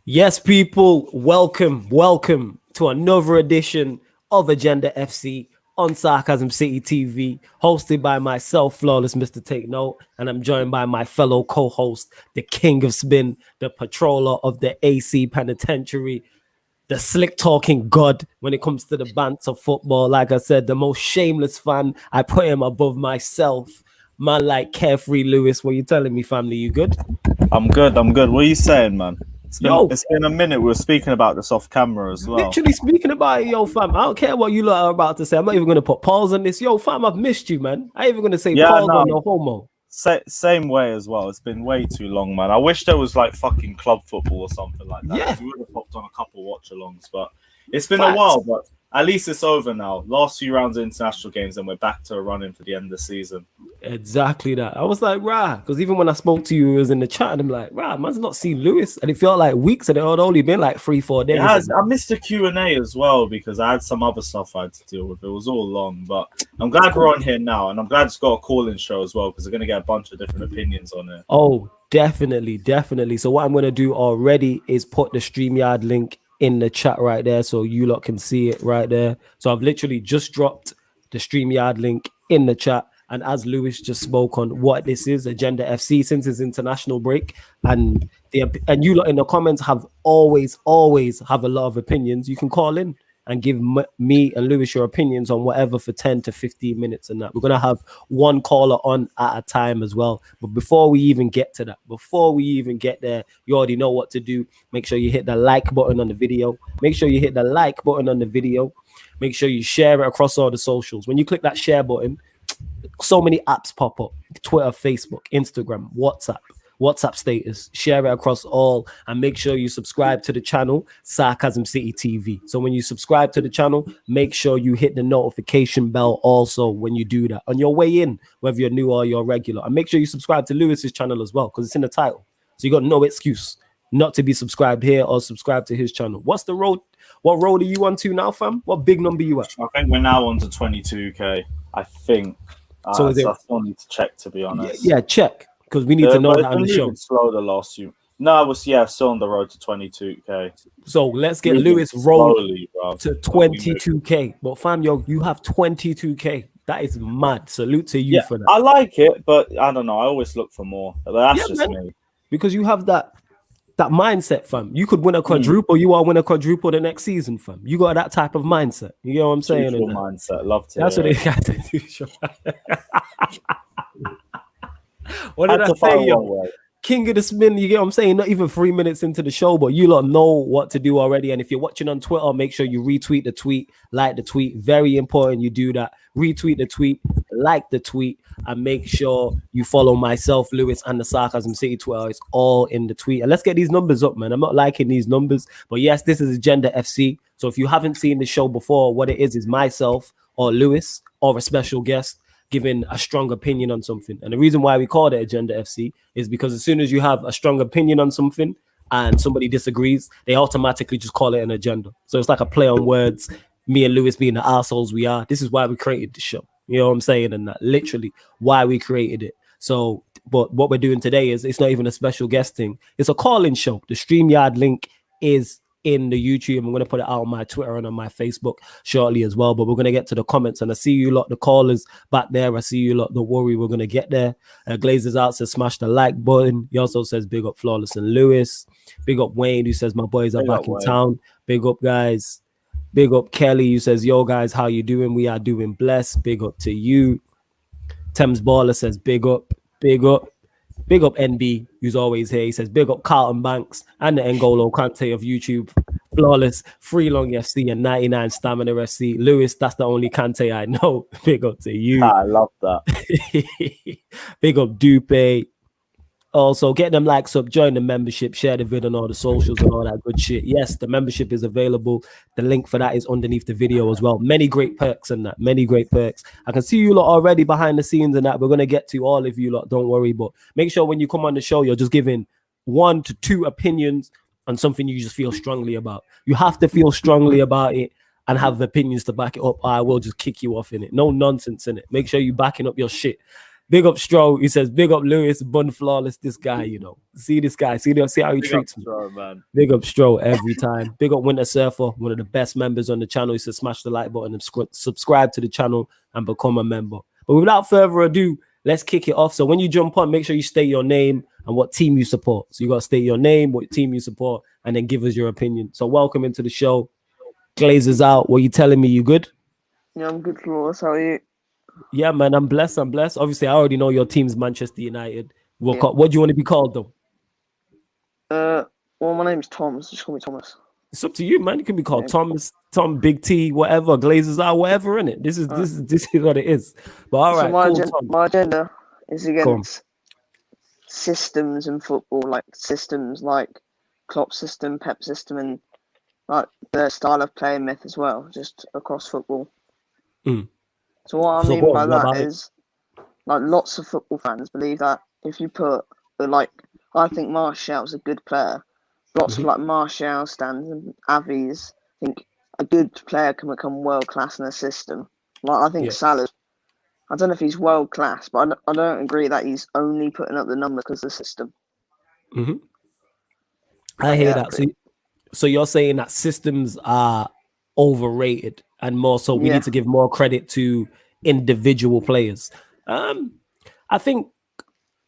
Yes, people, welcome to another edition of Agenda FC on Sarcasm City TV, hosted by myself, Flawless Mr. Take Note, and I'm joined by my fellow co-host, the King of Spin, the patroller of the AC Penitentiary, the slick talking god when it comes to the banter football. Like I said, the most shameless fan. I put him above myself. Man like Carefree Lewis. What you telling me, family? You good? I'm good. I'm good. What are you saying, man? Yo, It's been a minute. We were speaking about this off camera as well. literally speaking about it, yo, fam. I don't care what you lot are about to say. I'm not even gonna put pause on this. Yo, fam, I've missed you, man. I ain't even gonna say Yeah, pause on no, no homo. same way as well. It's been way too long, man. I wish there was like fucking club football or something like that. Yeah, We would have popped on a couple watch-alongs, but it's been a facts. while. But at least it's over now. Last few rounds of international games, and we're back to a run-in for the end of the season. Exactly that. I was like, rah, because even when I spoke to you, it was in the chat, and I'm like, rah, man's not seen Lewis, and it felt like weeks, and it had only been like 3-4 It days. has. I missed the Q&A as well because I had some other stuff I had to deal with. It was all long, but I'm glad we're on here now, and I'm glad it's got a call-in show as well because they're going to get a bunch of different opinions on it. Oh, definitely. So what I'm gonna do already is put the StreamYard link in the chat right there, so you lot can see it right there. So I've literally just dropped the StreamYard link in the chat. And as Lewis just spoke on what this is, Agenda FC, since it's international break, and you lot in the comments have always have a lot of opinions. You can call in and give me and Lewis your opinions on whatever for 10 to 15 minutes and that. We're going to have one caller on at a time as well. But before we even get to that, before we even get there, you already know what to do. Make sure you hit the like button on the video. Make sure you hit the like button on the video. Make sure you share it across all the socials. When you click that share button, so many apps pop up: Twitter, Facebook, Instagram, WhatsApp status. Share it across all, and make sure you subscribe to the channel Sarcasm City TV. So when you subscribe to the channel, make sure you hit the notification bell also when you do that on your way in, whether you're new or you're regular. And make sure you subscribe to Lewis's channel as well, because it's in the title, so you got no excuse not to be subscribed here or subscribe to his channel. What road are you on to now, fam? What big number you at? I think we're now on to 22k. I think. So is it? I still need to check, to be honest. Yeah, check, because we need to know but that on the it's show. been slow the last few. No, I was still on the road to 22k. So let's get Lewis rolled to 22k. But fam, you have 22k. That is mad. Salute to you for that. I like it, but I don't know. I always look for more. But that's just me. Because you have that mindset, fam. You could win a quadruple. You are win a quadruple the next season, fam. You got that type of mindset. You get what I'm saying? Mindset. Love to. That's what they got to do. What did I say, yo? King of the spin, you get what I'm saying? Not even 3 minutes into the show, but you lot know what to do already. And if you're watching on Twitter, make sure you retweet the tweet, like the tweet. Very important you do that. Retweet the tweet, like the tweet, and make sure you follow myself, Lewis, and the Sarcasm City Twitter. It's all in the tweet. And let's get these numbers up, man. I'm not liking these numbers, but yes, this is Agenda FC. So if you haven't seen the show before, what it is myself or Lewis or a special guest giving a strong opinion on something. And the reason why we call it Agenda FC is because as soon as you have a strong opinion on something and somebody disagrees, they automatically just call it an agenda. So it's like a play on words, me and Lewis being the assholes we are. This is why we created the show. You know what I'm saying? And that literally why we created it. So, but what we're doing today is it's not even a special guest thing. It's a call-in show. The StreamYard link is in the YouTube. I'm going to put it out on my Twitter and on my Facebook shortly as well, but we're going to get to the comments. And I see you lot, the callers back there. I see you lot, don't worry, we're going to get there. Glazers out says smash the like button. He also says big up Flawless and Lewis. Big up Wayne, who says my boys are back in town. Big up guys. Big up Kelly, who says yo guys, how you doing? We are doing blessed. Big up to you. Thames Baller says big up. Big up NB, who's always here. He says, big up Carlton Banks and the N'Golo Kante of YouTube. Flawless, Free Long FC and 99 Stamina FC. Lewis, that's the only Kante I know. Big up to you. I love that. Big up Dupe. Also, get them likes up, join the membership, share the video on all the socials and all that good shit. Yes, the membership is available. The link for that is underneath the video as well. Many great perks and that. Many great perks. I can see you lot already behind the scenes and that. We're going to get to all of you lot. Don't worry. But make sure when you come on the show, you're just giving 1 to 2 opinions on something you just feel strongly about. You have to feel strongly about it and have opinions to back it up. I will just kick you off in it. No nonsense in it. Make sure you're backing up your shit. Big up Stroh. He says, big up Lewis, bun flawless. This guy, see this guy. See how he treats me. Stroh, man. Big up Stroh every time. Big up Winter Surfer, one of the best members on the channel. He says, smash the like button and subscribe to the channel and become a member. But without further ado, let's kick it off. So when you jump on, make sure you state your name and what team you support. So you got to state your name, what team you support, and then give us your opinion. So welcome into the show. Glazers out. What are you telling me? You good? Yeah, I'm good, Claude. How are you? Yeah, man, I'm blessed. Obviously, I already know your team's Manchester United. What do you want to be called, though? Well, my name's Thomas. Just call me Thomas. It's up to you, man. You can be called Thomas, Tom, Big T, whatever, Glazers out, whatever, innit? This is what it is. But all right, my agenda is against systems in football, like systems like Klopp system, Pep system, and like the style of play myth as well, just across football. So what I mean by that is, like, lots of football fans believe that if you put, I think Martial's a good player. Lots of like Martial, Stans, and Avies think a good player can become world class in a system. Like I think Salah, I don't know if he's world class, but I don't agree that he's only putting up the number because of the system. I hear that. So you're saying that systems are overrated and more so we need to give more credit to individual players. I think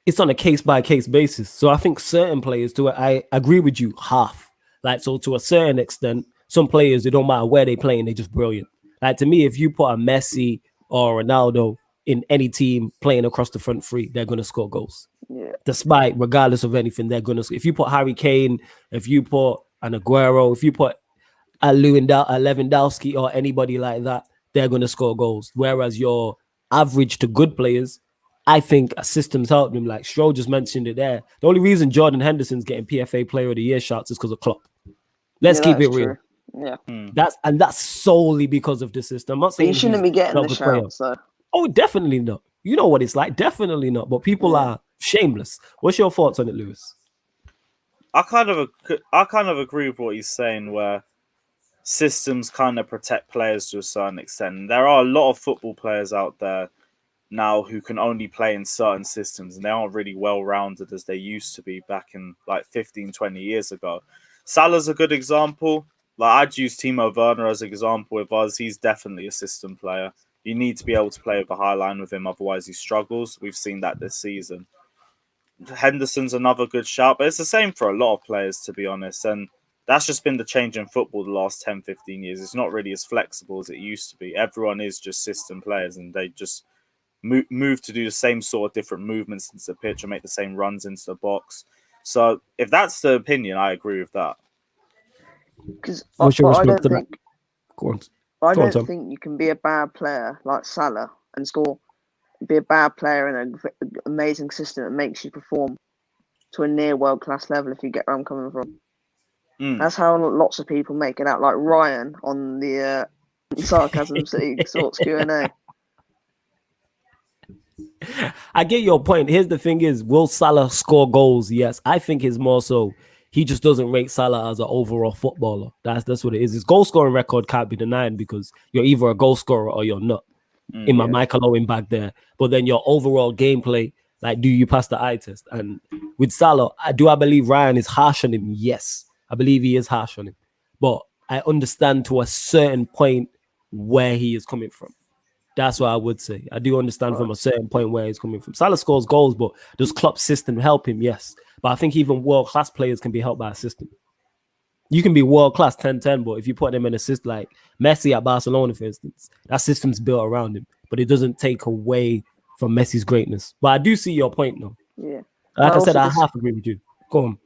it's on a case-by-case basis. So I think certain players, I agree with you half. Like, so to a certain extent, some players, it don't matter where they playing, they're just brilliant. Like, to me, if you put a Messi or Ronaldo in any team playing across the front three, they're going to score goals. Yeah. Despite, regardless of anything, they're going to. If you put Harry Kane, if you put an Aguero, if you put a Lewandowski or anybody like that, they're going to score goals. Whereas your average to good players, I think a system's helped them. Like Stroh just mentioned it there. The only reason Jordan Henderson's getting PFA Player of the Year shots is because of Klopp. Let's keep it real. True. Yeah. That's solely because of the system. I'm not saying you shouldn't be getting the shots, though. Oh, definitely not. You know what it's like. Definitely not. But people are shameless. What's your thoughts on it, Lewis? I kind of agree with what he's saying, where systems kind of protect players to a certain extent. There are a lot of football players out there now who can only play in certain systems, and they aren't really well-rounded as they used to be back in like 15, 20 years ago. Salah's a good example. Like, I'd use Timo Werner as an example with us. He's definitely a system player. You need to be able to play with a high line with him, otherwise he struggles. We've seen that this season. Henderson's another good shout, but it's the same for a lot of players, to be honest. And that's just been the change in football the last 10, 15 years. It's not really as flexible as it used to be. Everyone is just system players, and they just move to do the same sort of different movements into the pitch and make the same runs into the box. So if that's the opinion, I agree with that. Because I don't think you can be a bad player like Salah and be a bad player in an amazing system that makes you perform to a near world-class level, if you get where I'm coming from. That's how lots of people make it out, like Ryan on the Sarcasm City Sorts Q&A. I get your point. Here's the thing is, will Salah score goals? Yes. I think it's more so he just doesn't rate Salah as an overall footballer. That's what it is. His goal scoring record can't be denied because you're either a goal scorer or you're not. In my Michael Owen back there. But then your overall gameplay, like, do you pass the eye test? And with Salah, I believe Ryan is harsh on him? Yes. I believe he is harsh on him. But I understand to a certain point where he is coming from. That's what I would say. I do understand from a certain point where he's coming from. Salah scores goals, but does Klopp's system help him? Yes. But I think even world-class players can be helped by a system. You can be world-class 10-10, but if you put them in a system like Messi at Barcelona, for instance, that system's built around him, but it doesn't take away from Messi's greatness. But I do see your point, though. Yeah. Like I said, I half agree with you. Go on.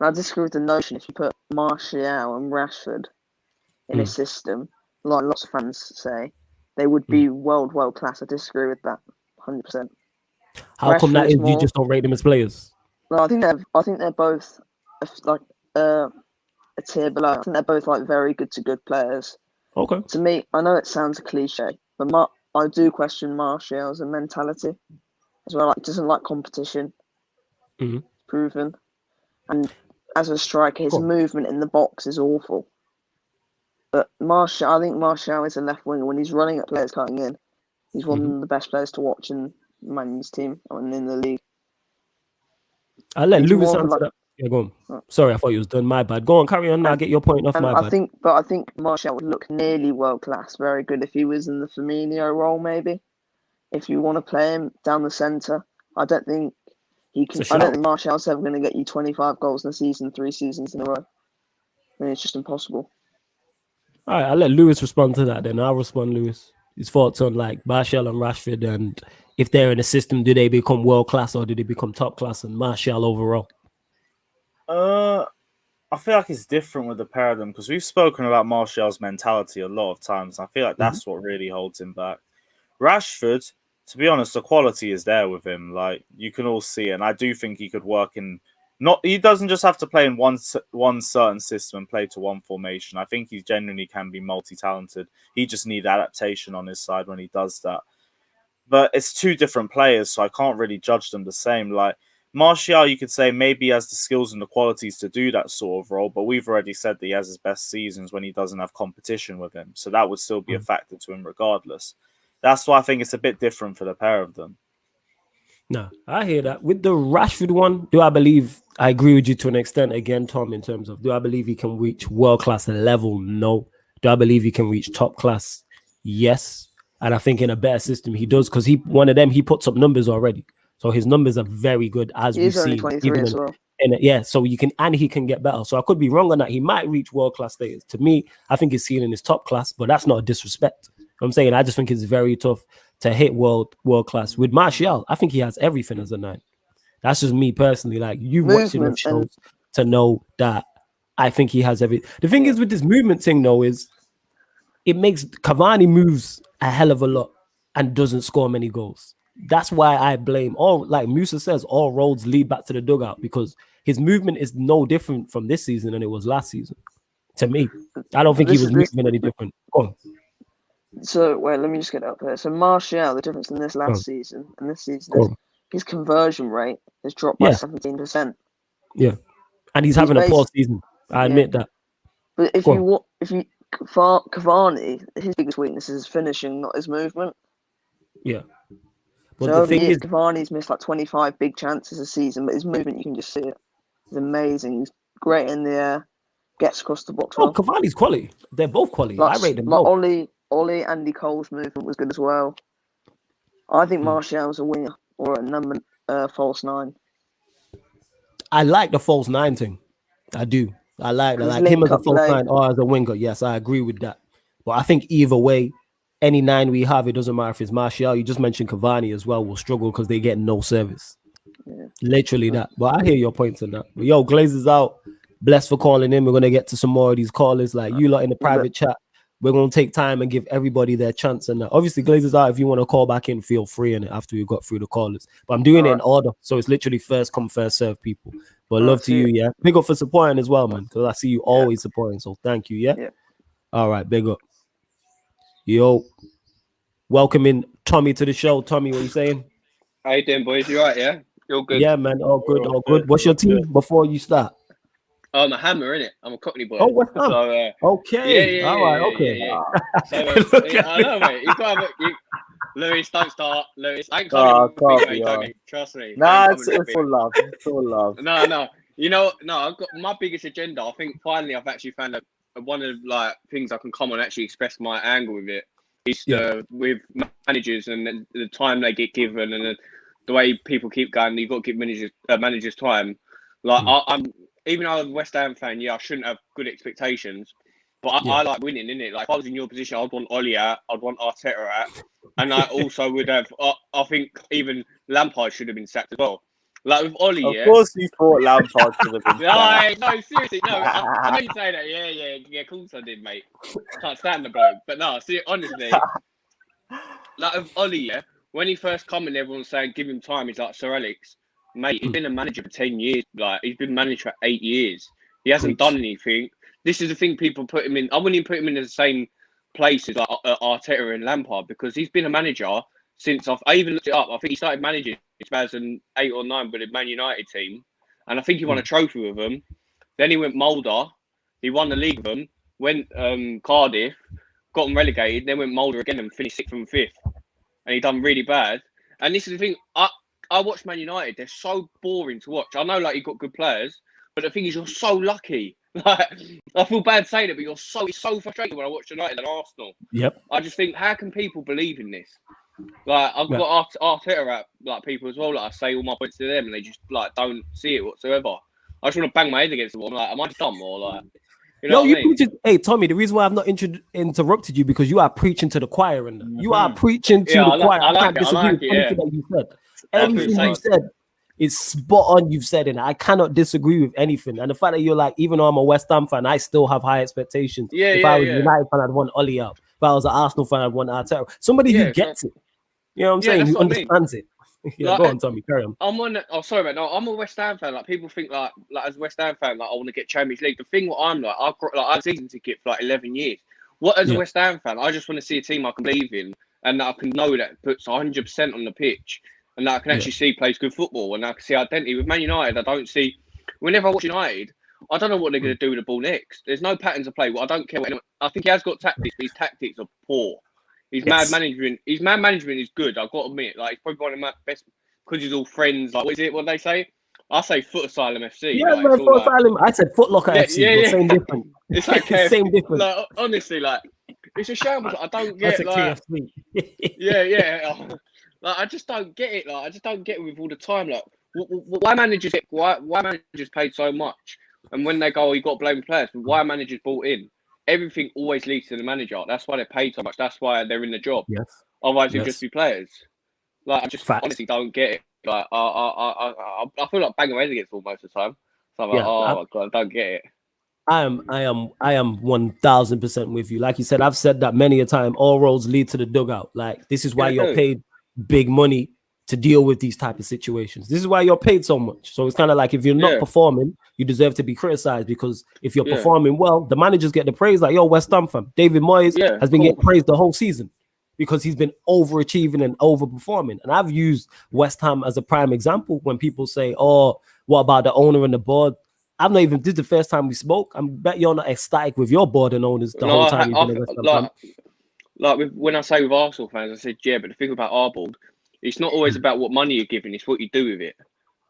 I disagree with the notion if you put Martial and Rashford in a system, like lots of fans say, they would be world class. I disagree with that 100%. How come that is? You just don't rate them as players? No, I think they're both like a tier below. I think they're both like very good to good players. Okay. To me, I know it sounds a cliche, but I do question Martial's mentality as well. Like, doesn't like competition. Proven, and as a striker, his movement in the box is awful. But I think Martial is a left winger. When he's running at players cutting in, he's one of the best players to watch in Man U's team and in the league. I'll let Lewis answer that. Yeah, go on. Sorry, I thought you was done. My bad. Go on, carry on. I'll get your point off. My bad. I think Martial would look nearly world class, very good if he was in the Firmino role, maybe. If you want to play him down the centre, I don't think he can. I don't think Martial's ever going to get you 25 goals in a season, 3 seasons in a row. I mean, it's just impossible. All right, I'll let Lewis respond to that. Then I'll respond, Lewis. His thoughts on like Martial and Rashford, and if they're in a system, do they become world class or do they become top class? And Martial overall. I feel like it's different with the pair of them because we've spoken about Martial's mentality a lot of times. I feel like that's what really holds him back. Rashford, to be honest, the quality is there with him. Like you can all see it, and I do think he could work in. He doesn't just have to play in one certain system and play to one formation. I think he genuinely can be multi-talented. He just needs adaptation on his side when he does that. But it's 2 different players, so I can't really judge them the same. Like Martial, you could say maybe he has the skills and the qualities to do that sort of role, but we've already said that he has his best seasons when he doesn't have competition with him. So that would still be a factor to him regardless. That's why I think it's a bit different for the pair of them. No, I hear that. With the Rashford one, do I believe I agree with you to an extent again, Tom, in terms of do I believe he can reach world-class level? No. Do I believe he can reach top class? Yes. And I think in a better system he does because he puts up numbers already. So his numbers are very good as we've seen. 23 as well. So he can get better. So I could be wrong on that. He might reach world-class status. To me, I think his ceiling is top class, but that's not a disrespect. I'm saying I just think it's very tough to hit world class. With Martial, I think he has everything as a 9. That's just me personally. Like you've watched enough shows to know that I think he has everything. The thing is with this movement thing though is it makes Cavani moves a hell of a lot and doesn't score many goals. That's why I blame like Musa says, all roads lead back to the dugout because his movement is no different from this season than it was last season. To me, I don't think he was moving any different. Go on. So, wait, let me just get up here. So, Martial, the difference in this last season and this season is his conversion rate has dropped by 17%. Yeah, and he's having a poor season. I admit that. But Cavani, his biggest weakness is finishing, not his movement. Yeah. But so the thing is, Cavani's missed like 25 big chances a season, but his movement, you can just see it. It's amazing. He's great in the air, gets across the box. Cavani's quality. They're both quality. I rate them both. Ollie, Andy Cole's movement was good as well. I think Martial's a winger or a number false 9. I like the false 9 thing. I do. I like him as a false 9 or as a winger. Yes, I agree with that. But I think either way, any 9 we have, it doesn't matter if it's Martial. You just mentioned Cavani as well will struggle because they get no service. Yeah. Literally that. But I hear your points on that. But yo, Glazer's out. Blessed for calling in. We're going to get to some more of these callers. Like you lot in the private chat. We're going to take time and give everybody their chance. And obviously, Glazers out. If you want to call back in, feel free. And after we got through the callers. But I'm doing it in order. So it's literally first come, first serve people. But love to you, yeah. Big up for supporting as well, man. Because I see you always supporting. So thank you, yeah? All right, big up. Yo, welcoming Tommy to the show. Tommy, what are you saying? How you doing, boys? You all right, yeah? You're good? Yeah, man. All good, all good. What's your team before you start? I'm a Hammer, innit? I'm a Cockney boy. Oh, what's up? So, okay. Yeah, all right, okay. Yeah. So, I know, mate. You can't have Lewis, don't start. Lewis, I ain't coming, mate. Trust me. Nah, it's full love. It's full love. No. You know, I've got my biggest agenda. I think finally I've actually found one of like things I can come on and actually express my angle with it. Is with managers and the time they get given and the way people keep going. You've got to give managers time. Like I'm. Even though I was a West Ham fan, I shouldn't have good expectations. But I like winning, innit? Like, if I was in your position, I'd want Ollie out. I'd want Arteta out. And I also would have... I think even Lampard should have been sacked as well. Like, with Ollie, Of course you thought Lampard should have been sacked. No, seriously, no. I know you say that. Yeah, of course I did, mate. Can't stand the bloke. But no, see, honestly, like, with Ollie, when he first come and everyone's saying, give him time, he's like, Sir Alex... Mate, he's been a manager for 10 years. Like, he's been manager for 8 years. He hasn't done anything. This is the thing people put him in. I wouldn't even put him in the same place as like, Arteta and Lampard because he's been a manager since I even looked it up. I think he started managing in 2008 or 9 with the Man United team. And I think he won a trophy with them. Then he went Mulder. He won the league with them. Went Cardiff. Got them relegated. Then went Mulder again and finished 6th and 5th. And he done really bad. And this is the thing. I watch Man United. They're so boring to watch. I know, like, you've got good players, but the thing is, you're so lucky. Like, I feel bad saying it, but it's so frustrating when I watch United and Arsenal. Yep. I just think, how can people believe in this? Like, I've got Arteta at, like, people as well. Like, I say all my points to them, and they just, like, don't see it whatsoever. I just want to bang my head against the wall. I'm like, am I dumb or like? You know what I mean? Hey, Tommy, the reason why I've not interrupted you because you are preaching to the choir, and you are preaching to the choir. I can't disagree with anything that you said. Anything you said is spot on. You've said it. I cannot disagree with anything. And the fact that you're like, even though I'm a West Ham fan, I still have high expectations. If I was a United fan, I'd want Ollie up. If I was an Arsenal fan, I'd want Arteta. Somebody who gets it. You know what I'm saying? Who understands it. Yeah, like, go on, Tommy. Carry on. Sorry, man. No, I'm a West Ham fan. Like, people think like as a West Ham fan, like, I want to get Champions League. The thing, what I'm like, I have a season ticket for like 11 years. What, as a West Ham fan, I just want to see a team I can believe in, and that I can know that puts 100% on the pitch, and that I can actually see plays good football, and I can see identity. With Man United, I don't see. Whenever I watch United, I don't know what they're going to do with the ball next. There's no patterns of play. Well, I don't care. I think he has got tactics, but his tactics are poor. His man management is good. I've got to admit, like, he's probably one of my best because he's all friends. Like, what is it? What they say? I say Foot Asylum FC. Yeah, like, man, Foot Asylum. I said Foot Locker FC. Yeah. Same difference. It's like same difference. Like, honestly, like, it's a shame. I don't get. That's a like, yeah. Like, I just don't get it. Like, I just don't get it with all the time. Like, why managers paid so much, and when they go, you got to blame the players. But why managers bought in? Everything always leads to the manager. That's why they paid so much. That's why they're in the job. Yes. Otherwise, it'd just be players. Like, I just honestly don't get it. Like, I feel like banging my head against all most of the time. So I'm like, my God, I don't get it. I am 1000% with you. Like you said, I've said that many a time. All roads lead to the dugout. Like, this is why you're paid big money to deal with these type of situations. This is why you're paid so much. So it's kind of like, if you're not performing, you deserve to be criticized, because if you're performing well, the managers get the praise. Like, yo, West Ham fam, David Moyes has been getting praised the whole season because he's been overachieving and overperforming. And I've used West Ham as a prime example when people say, oh, what about the owner and the board? I've not even, this is the first time we spoke. I bet you're not ecstatic with your board and owners the whole time you've been a West Ham fan. When I say with Arsenal fans, I said, yeah, but the thing about our board, it's not always about what money you're giving, it's what you do with it.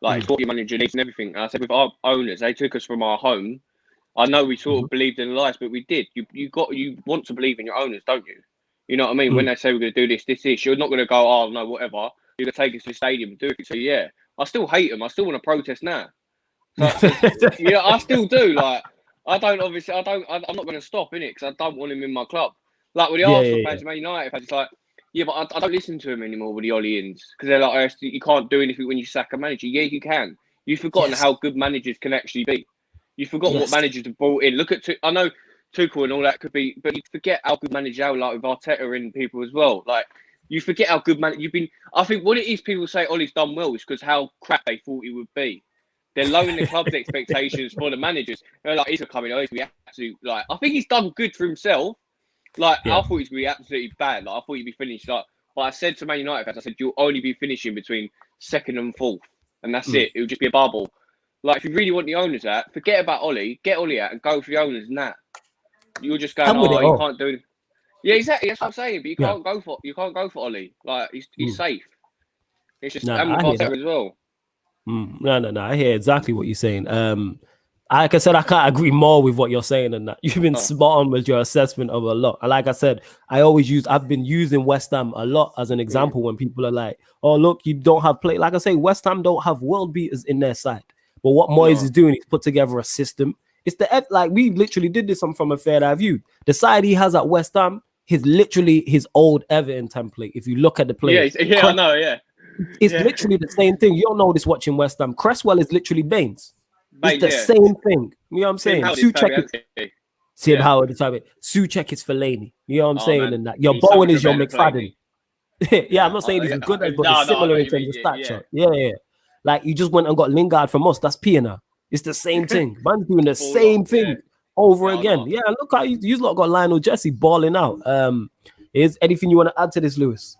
Like, it's what your manager needs and everything. And I said, with our owners, they took us from our home. I know we sort of believed in the lies, but we did. You want to believe in your owners, don't you? You know what I mean? When they say we're going to do this, you're not going to go, oh, no, whatever. You're going to take us to the stadium and do it. So, yeah, I still hate them. I still want to protest now. So, yeah, I still do. Like, I'm not going to stop, innit? Because I don't want him in my club. Like, with the Arsenal fans, Man United fans, it's like, yeah, but I don't listen to him anymore with the Ollians, because they're like, oh, you can't do anything when you sack a manager. Yeah, you can. You've forgotten how good managers can actually be. You've forgotten what managers have brought in. Look at, I know Tuchel and all that could be, but you forget how good managerial, like with Arteta and people as well. Like, you forget how good you've been. I think what it is, people say Ollie's done well, is because how crap they thought he would be. They're lowering the club's expectations for the managers. They're like, he's coming, he's going to be absolute. Like, I think he's done good for himself. Like, I thought he's going to be absolutely bad. Like, I thought he'd be finished. Like, but I said to Man United fans, I said, you'll only be finishing between 2nd and 4th. And that's it. It'll just be a bubble. Like, if you really want the owners out, forget about Ollie. Get Ollie out and go for the owners and that. You're just going, you can't do it. Yeah, exactly. That's what I'm saying. But you can't go for Ollie. Like, he's safe. It's just and with Arteta as well. No. I hear exactly what you're saying. Like I said, I can't agree more with what you're saying, and that you've been spot on with your assessment of a lot. And like I said, I've been using West Ham a lot as an example when people are like, oh, look, you don't have play. Like I say, West Ham don't have world beaters in their side. But what Moyes is doing, he's put together a system. It's we literally did this from a fair eye view. The side he has at West Ham is literally his old Everton template. If you look at the play, I know, it's literally the same thing. You don't know this watching West Ham. Cresswell is literally Baines. It's the same thing. You know what I'm saying? Tim Howard is Souček. Souček is Fellaini. You know what I'm saying? Man. And that your Bowen is your McFadden. I'm not saying he's good, but it's similar in terms of stature. Yeah. Like, you just went and got Lingard from us. That's Pienaar. It's the same thing. Man's doing the same thing over again. Yeah, look how you lot got Lionel Jesse balling out. Is anything you want to add to this, Lewis?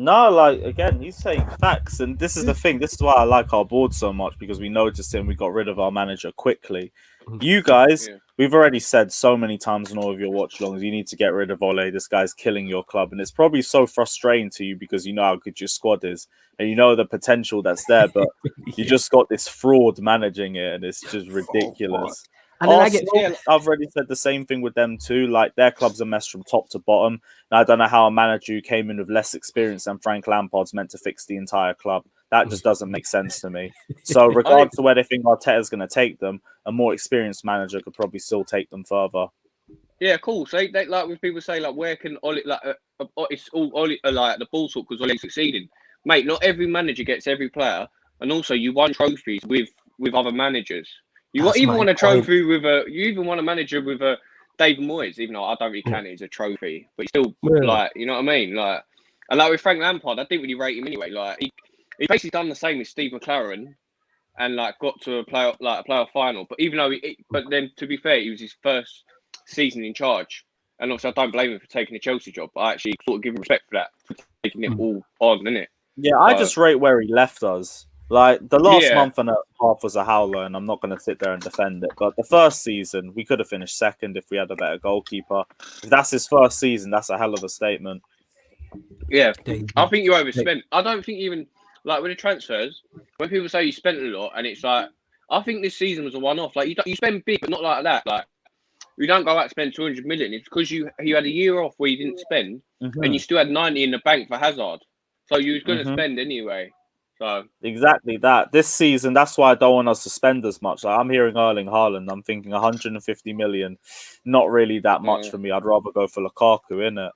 No, like, again, he's saying facts, and this is the thing. This is why I like our board so much, because we noticed him. We got rid of our manager quickly. You guys we've already said so many times in all of your watch-alongs, you need to get rid of Ole. This guy's killing your club. And it's probably so frustrating to you because you know how good your squad is and you know the potential that's there, but you just got this fraud managing it and it's just ridiculous. And then I've already said the same thing with them too. Like, their club's a mess from top to bottom. And I don't know how a manager who came in with less experience than Frank Lampard's meant to fix the entire club. That just doesn't make sense to me. So regardless of where they think Arteta's going to take them, a more experienced manager could probably still take them further. Yeah, cool. So they, like when people say like, where can Ole, like it's all Ole, like the ball talk because Ole's succeeding, mate. Not every manager gets every player, and also you won trophies with other managers. You even won a trophy with you even won a manager with a David Moyes, even though I don't really count it as a trophy, but still like, you know what I mean, like, and like with Frank Lampard, I didn't really rate him anyway. Like he basically done the same as Steve McLaren. And like got to a playoff final, but even though, but then to be fair, he was his first season in charge, and obviously I don't blame him for taking the Chelsea job. But I actually sort of give him respect for that, for taking it all on, innit? Yeah, I just rate where he left us. Like the last month and a half was a howler, and I'm not going to sit there and defend it. But the first season, we could have finished second if we had a better goalkeeper. If that's his first season, that's a hell of a statement. Yeah, I think you overspent. I don't think even. Like with the transfers, when people say you spent a lot, and it's like, I think this season was a one-off. Like you spend big, but not like that. Like you don't go out and spend 200 million. It's because you had a year off where you didn't spend, and you still had 90 in the bank for Hazard. So you was going to spend anyway. So exactly that. This season, that's why I don't want us to spend as much. Like I'm hearing Erling Haaland, I'm thinking 150 million, not really that much for me. I'd rather go for Lukaku, innit?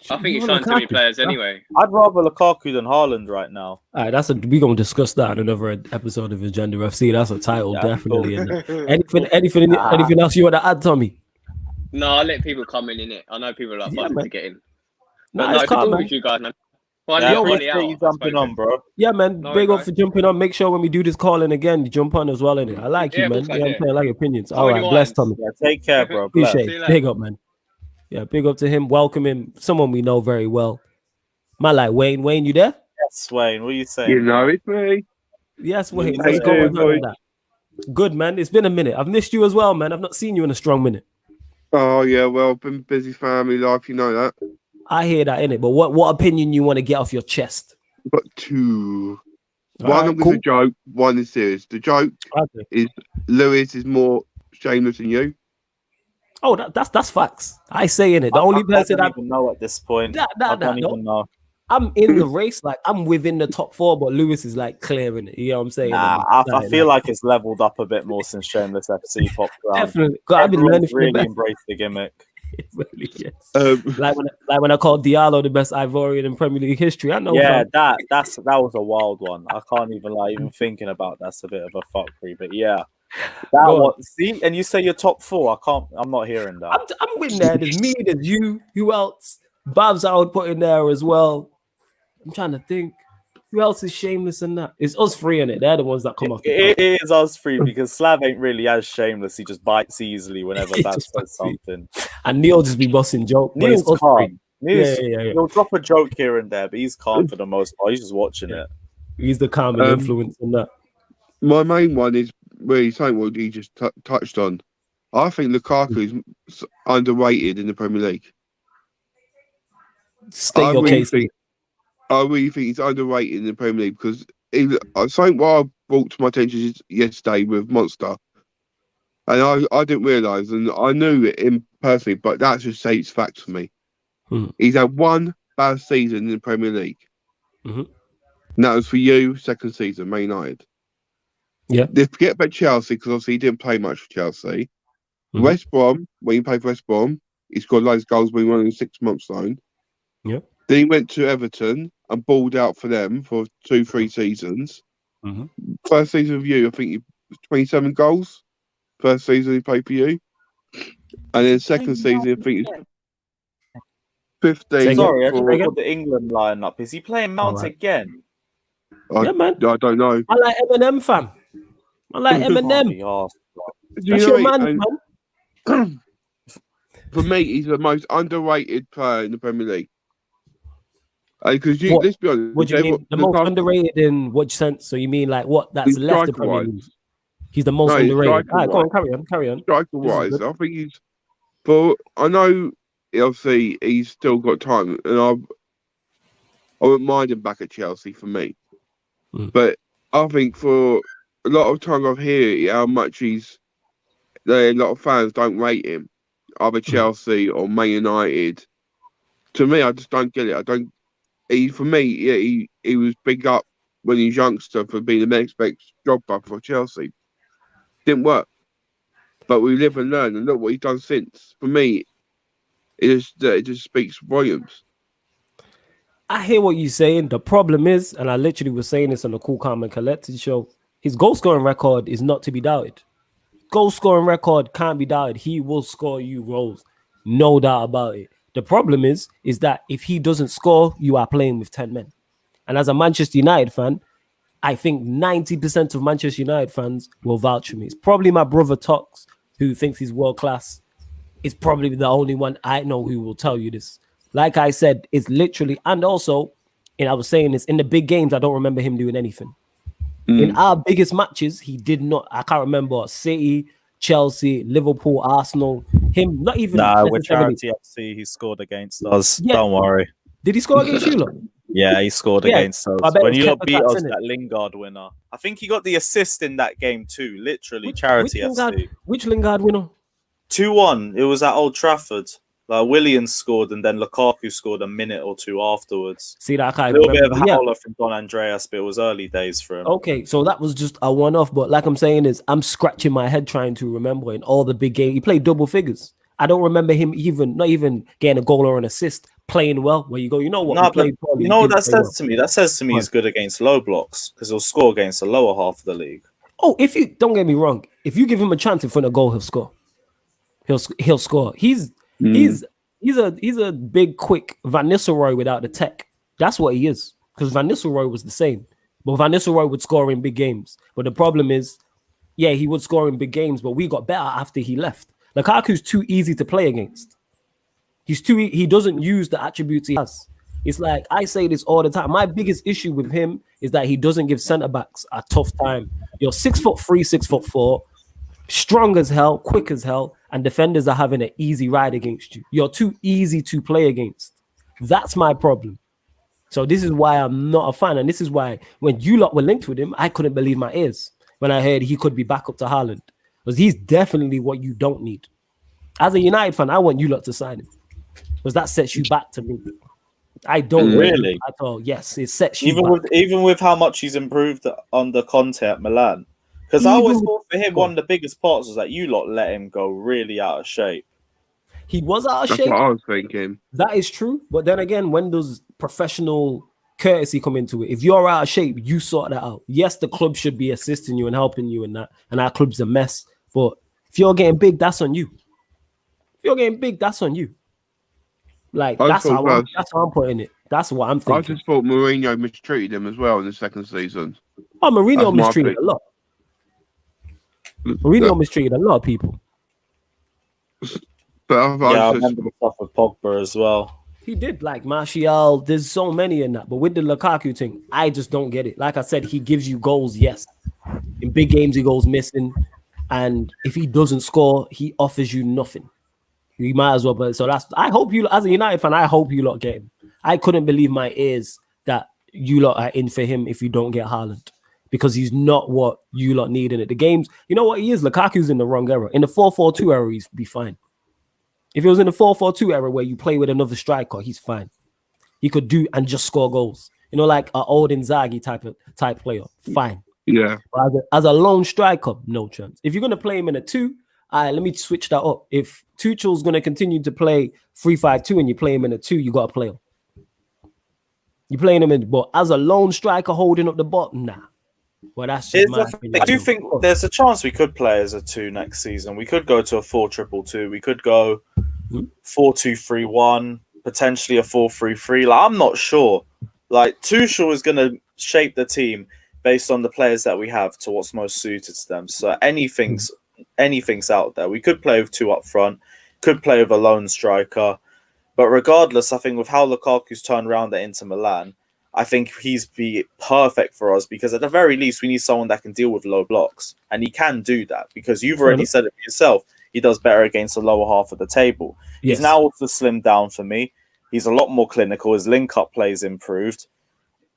I think it's signed too many players anyway. I'd rather Lukaku than Haaland right now. All right, we're gonna discuss that in another episode of Agenda FC. That's a title, definitely. Cool. Anything else you want to add, Tommy? No, I'll let people come in it. I know people are like buzzing to get in. No, it's cool with you guys, man. You jumping on, bro. Yeah, man. Big up for jumping on. Make sure when we do this calling again, you jump on as well, innit? I like you, man. Yeah, I like opinions. All right, bless Tommy. Yeah, take care, bro. Appreciate it. Big up, man. Yeah, big up to him. Welcome him. Someone we know very well. Man, like Wayne. Wayne, you there? Yes, Wayne. What are you saying? You know it's me. Yes, Wayne. What's going on? Good, man. It's been a minute. I've missed you as well, man. I've not seen you in a strong minute. Oh, yeah. Well, been busy family life. You know that. I hear that, innit? But what opinion you want to get off your chest? But two. One was a joke. One is serious. The joke is Lewis is more shameless than you. Oh, that's facts. I say in it. The only person I don't even know at this point. I don't even know. I'm in the race, like I'm within the top 4, but Lewis is like clearing it. You know what I'm saying? I feel like it's leveled up a bit more since Shameless FC popped around. Definitely. I've been learning from really embraced the gimmick. It really is. Like when I called Diallo the best Ivorian in Premier League history. I know. Yeah, that was a wild one. I can't even lie. Even thinking about that's a bit of a fuckery, but yeah. That one, see, and you say you're top 4. I'm not hearing that. I'm with there. There's me, there's you. Who else? Babs I would put in there as well. I'm trying to think. Who else is shameless in that? It's us three in it. They're the ones that come off. It is us three because Slav ain't really as shameless. He just bites easily whenever Babs says something. And Neil just be busting jokes. Neil's calm. He'll drop a joke here and there, but he's calm for the most part. He's just watching it. He's the calming influence in that. My main one is really something what he just touched on. I think Lukaku is underrated in the Premier League. State your case. I really think he's underrated in the Premier League because something what I brought to my attention yesterday with Monster, and I didn't realise, and I knew it him personally, but that just says facts for me. He's had one bad season in the Premier League. And that was for you, second season, Man United. Yeah. They forget about Chelsea because obviously he didn't play much for Chelsea. West Brom, when he played for West Brom, he scored loads of goals when he won in 6 months loan. Yeah. Then he went to Everton and balled out for them for 2-3 seasons. First season of you, I think he 27 goals. First season he played for you. And then second season, I think it's 15. Sorry, I got the England lineup. Is he playing Mount again? Yeah, man. I don't know. I like Eminem, fam. I like Eminem. That's your man. For me, he's the most underrated player in the Premier League. Because let's be honest. What do you mean? The most underrated in what sense? So you mean like what? That's left the Premier League. He's the most underrated. All right, go on, carry on. Striker-wise, I think he's. I know, obviously, he's still got time, and I wouldn't mind him back at Chelsea for me. But I think for a lot of time I've heard how much a lot of fans don't rate him, either Chelsea or Man United. To me, I just don't get it. For me, he was big up when he was youngster for being the next best jobber for Chelsea. Didn't work. But we live and learn, and look what he's done since. For me, it just speaks volumes. I hear what you're saying. The problem is, and I literally was saying this on the Cool, Calm and Collected show, his goal scoring record is not to be doubted. Goal scoring record can't be doubted. He will score you goals, no doubt about it. The problem is that if he doesn't score, you are playing with 10 men. And as a Manchester United fan, I think 90% of Manchester United fans will vouch for me. It's probably my brother Tox, who thinks he's world class. It's probably the only one I know who will tell you this. Like I said, it's literally, and also, and I was saying this, in the big games, I don't remember him doing anything. In our biggest matches, he did not. I can't remember City, Chelsea, Liverpool, Arsenal. Him, not even. With Charity FC, he scored against us. Yeah. Don't worry. Did he score against you, lot? Yeah, he scored against us. When you beat us, that Lingard winner. I think he got the assist in that game too. Literally, Charity FC. Which Lingard winner? 2-1. It was at Old Trafford. Like Williams scored, and then Lukaku scored a minute or two afterwards. See that I a little bit of howler from Don Andreas, but it was early days for him. Okay, so that was just a one-off. But like I'm saying, I'm scratching my head trying to remember in all the big games. He played double figures. I don't remember him not even getting a goal or an assist, playing well. Where you go, you know what? You know what that says to me? That says to me he's good against low blocks because he'll score against the lower half of the league. Oh, don't get me wrong, if you give him a chance in front of goal, he'll score. He'll score. He's a big, quick Van Nistelrooy without the tech. That's what he is. Because Van Nistelrooy was the same. But Van Nistelrooy would score in big games. But the problem is, yeah, he would score in big games, but we got better after he left. Lukaku's too easy to play against. He doesn't use the attributes he has. It's like, I say this all the time. My biggest issue with him is that he doesn't give centre-backs a tough time. You're 6'3", 6'4", strong as hell, quick as hell, and defenders are having an easy ride against you. You're too easy to play against. That's my problem. So this is why I'm not a fan, and this is why when you lot were linked with him, I couldn't believe my ears when I heard he could be back up to Haaland, because he's definitely what you don't need. As a United fan, I want you lot to sign him, because that sets you back to me. I don't really at all. Yes, it sets you even with how much he's improved under Conte at Milan. Because I always thought for him, one of the biggest parts was that you lot let him go really out of shape. He was out of shape. That's what I was thinking. That is true. But then again, when does professional courtesy come into it? If you're out of shape, you sort that out. Yes, the club should be assisting you and helping you in that. And our club's a mess. But if you're getting big, that's on you. If you're getting big, that's on you. Like, that's how I'm putting it. That's what I'm thinking. I just thought Mourinho mistreated him as well in the second season. Oh, Mourinho mistreated a lot. Mourinho mistreated a lot of people. But I remember the stuff with Pogba as well. He did, like Martial. There's so many in that. But with the Lukaku thing, I just don't get it. Like I said, he gives you goals, yes. In big games, he goes missing. And if he doesn't score, he offers you nothing. You might as well. But so I hope you, as a United fan, I hope you lot get him. I couldn't believe my ears that you lot are in for him if you don't get Haaland, because he's not what you lot need in it. The games, you know what he is? Lukaku's in the wrong era. In the 4-4-2 era, he'd be fine. If it was in the 4-4-2 era where you play with another striker, he's fine. He could do and just score goals. You know, like an old Inzaghi type player. Fine. Yeah. But as a lone striker, no chance. If you're going to play him in a 2, let me switch that up. If Tuchel's going to continue to play 3-5-2 and you play him in a 2, you got to play him. You're playing him in, but as a lone striker holding up the bottom, nah. Well, that's just my opinion. I do think there's a chance we could play as a 2 next season. We could go to a 4-2-2. We could go 4-2-3-1, potentially a 4-3-3. Like, I'm not sure. Like, Tuchel is going to shape the team based on the players that we have to what's most suited to them. So anything's out there. We could play with 2 up front, could play with a lone striker. But regardless, I think with how Lukaku's turned around at Inter Milan, I think he's be perfect for us because at the very least we need someone that can deal with low blocks, and he can do that because you've already said it for yourself. He does better against the lower half of the table. Yes. He's now also slimmed down for me. He's a lot more clinical. His link-up play is improved.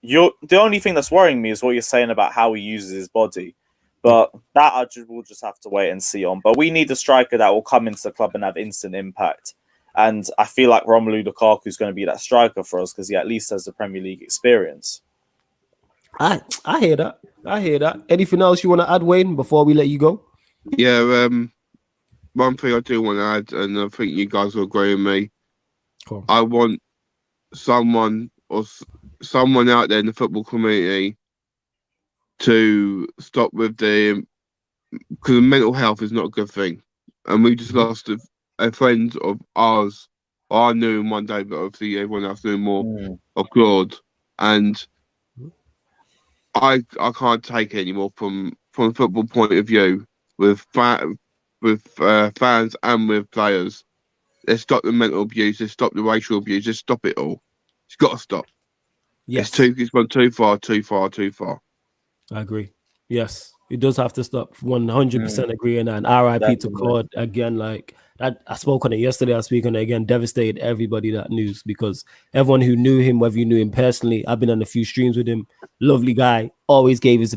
The only thing that's worrying me is what you're saying about how he uses his body. But that we'll just have to wait and see on. But we need a striker that will come into the club and have instant impact. And I feel like Romelu Lukaku is going to be that striker for us because he at least has the Premier League experience. I hear that. I hear that. Anything else you want to add, Wayne, before we let you go? Yeah, one thing I do want to add, and I think you guys will agree with me. Cool. I want someone out there in the football community to stop with because mental health is not a good thing. And we just lost a friend of ours. I knew him one day, but obviously everyone else knew more of Claude. And I can't take it anymore from a football point of view with fans and with players. Let's stop the mental abuse. Let's stop the racial abuse. Let's stop it all. It's got to stop. Yes. It's gone too far. I agree. Yes, it does have to stop. 100% agreeing. And R.I.P. to Claude again. Like I spoke on it yesterday. I speak on it again. Devastated everybody that news because everyone who knew him, whether you knew him personally, I've been on a few streams with him. Lovely guy. Always gave his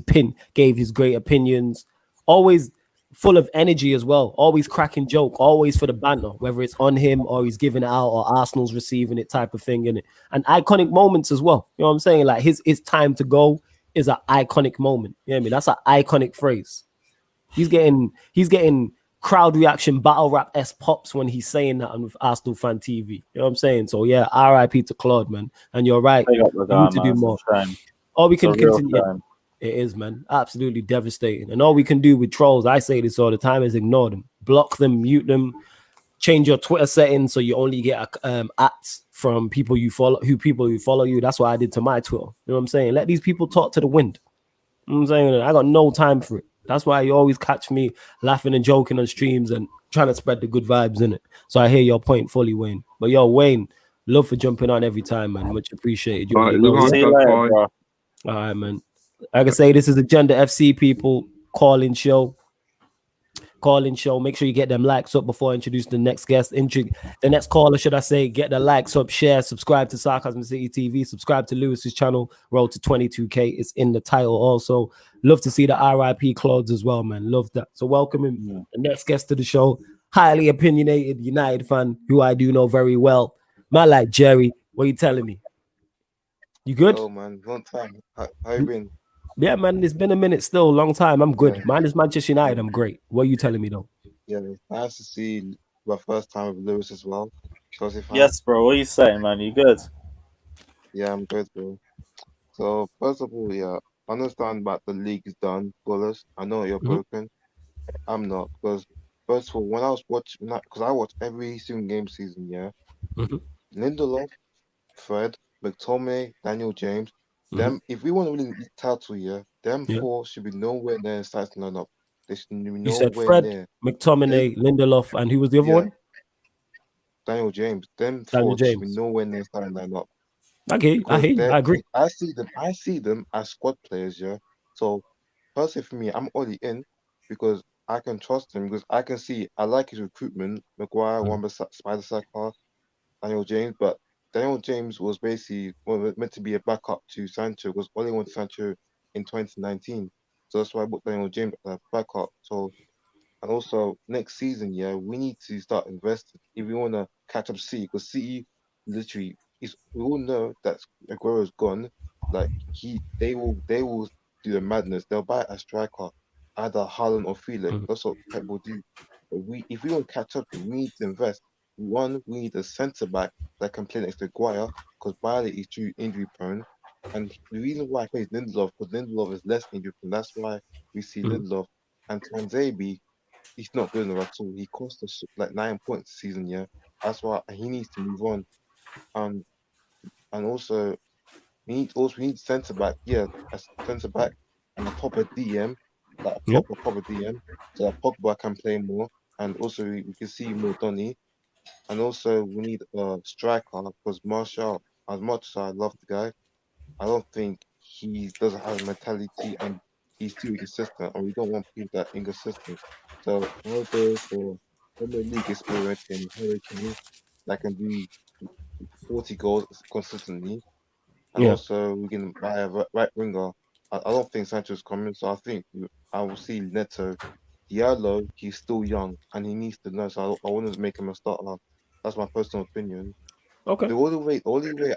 great opinions. Always full of energy as well. Always cracking joke. Always for the banter, whether it's on him or he's giving it out or Arsenal's receiving it type of thing. And iconic moments as well. You know what I'm saying? Like his time to go is an iconic moment. You know what I mean? That's an iconic phrase. He's getting crowd reaction, battle rap pops when he's saying that on Arsenal Fan TV. You know what I'm saying? So yeah, R.I.P. to Claude, man. And you're right. We need to do more. All we can continue. It is, man. Absolutely devastating. And all we can do with trolls, I say this all the time, is ignore them. Block them, mute them, change your Twitter settings so you only get ads from people you follow you. That's what I did to my Twitter. You know what I'm saying? Let these people talk to the wind. You know what I'm saying? I got no time for it. That's why you always catch me laughing and joking on streams and trying to spread the good vibes in it. So I hear your point fully, Wayne. But yo, Wayne, love for jumping on every time, man. Much appreciated. You already know. See you later, bro. All right, man. Like I say, this is Agenda FC people call-in show. Make sure you get them likes up before I introduce the next guest. The next caller, should I say, get the likes up, share, subscribe to Sarcasm City TV, subscribe to Lewis's channel, road to 22K. It's in the title also. Love to see the R.I.P. Claudes as well, man. Love that. So welcome him, the next guest to the show, highly opinionated United fan, who I do know very well. My like Jerry, what are you telling me? You good? Oh man, long time. How you been? Yeah, man, it's been a minute still, long time. I'm good. Mine is Manchester United. I'm great. What are you telling me, though? Yeah, it's nice to see my first time with Lewis as well. Chelsea fan. Yes, bro. What are you saying, man? You good? Yeah, I'm good, bro. So, first of all, yeah, I understand that the league is done, Gollers. I know you're broken. I'm not, because first of all, when I was watching, because I watch every single game season, yeah. Lindelof, Fred, McTominay, Daniel James, them. If we want to win the title, yeah, them four should be nowhere near starting lineup. They should be nowhere You said Fred, near. McTominay, Lindelof, and who was the other one? Daniel James. Them Daniel four James. should be nowhere near starting lineup. Okay, I agree. I see them as squad players, yeah. So personally for me, I'm only in because I can trust him because I can see I like his recruitment. Maguire, Spider Saka, Daniel James, but Daniel James was basically meant to be a backup to Sancho because Ole wanted Sancho in 2019. So that's why I bought Daniel James as a backup. So and also next season, yeah, we need to start investing if we want to catch up City because City literally is. We all know that Aguero's gone. Like they will do the madness. They'll buy a striker, either Haaland or Felix. That's what Pep will do. But if we want to catch up, we need to invest. One, we need a centre back that can play next to Aguero because Bailey is too injury prone. And the reason why I play Lindelof because Lindelof is less injury prone. That's why we see Lindelof and Tanzabi. He's not good enough at all. He cost us like 9 points this season, yeah. That's why he needs to move on. And also we need centre back, yeah, a centre back and a proper DM, like a proper DM, so that Pogba can play more. And also we can see more Donny. And also we need a striker because Martial, as much as I love the guy, I don't think he doesn't have a mentality, and he's too inconsistent, and we don't want people that are inconsistent. So I'll go for Premier League experience in Harry Kane that can do 40 goals consistently, and Yeah. also we can buy a right winger. I don't think Sancho's coming, so I think I will see Neto. Diallo, he's still young and he needs to learn, so I want to make him a starter. That's my personal opinion. Okay. The only way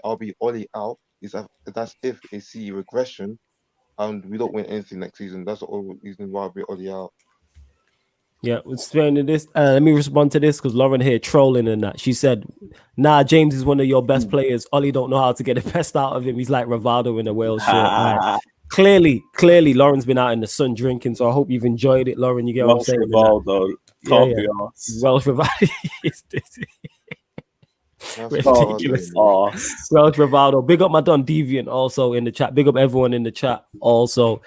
I'll be Ollie out is that's if they see regression and we don't win anything next season. That's the only reason why I'll be Ollie out. Yeah, explaining this. Let me respond to this because Lauren here trolling and that. She said, "Nah, James is one of your best players. Ollie don't know how to get the best out of him. He's like Rivaldo in a Wales shirt." All right. Clearly, Lauren's been out in the sun drinking, so I hope you've enjoyed it, Lauren. You get what I'm saying? Rivaldo, can't be asked. Welsh Rivaldo. Ridiculous. Asked. Welsh Rivaldo. Big up my Don Deviant also in the chat. Big up everyone in the chat also.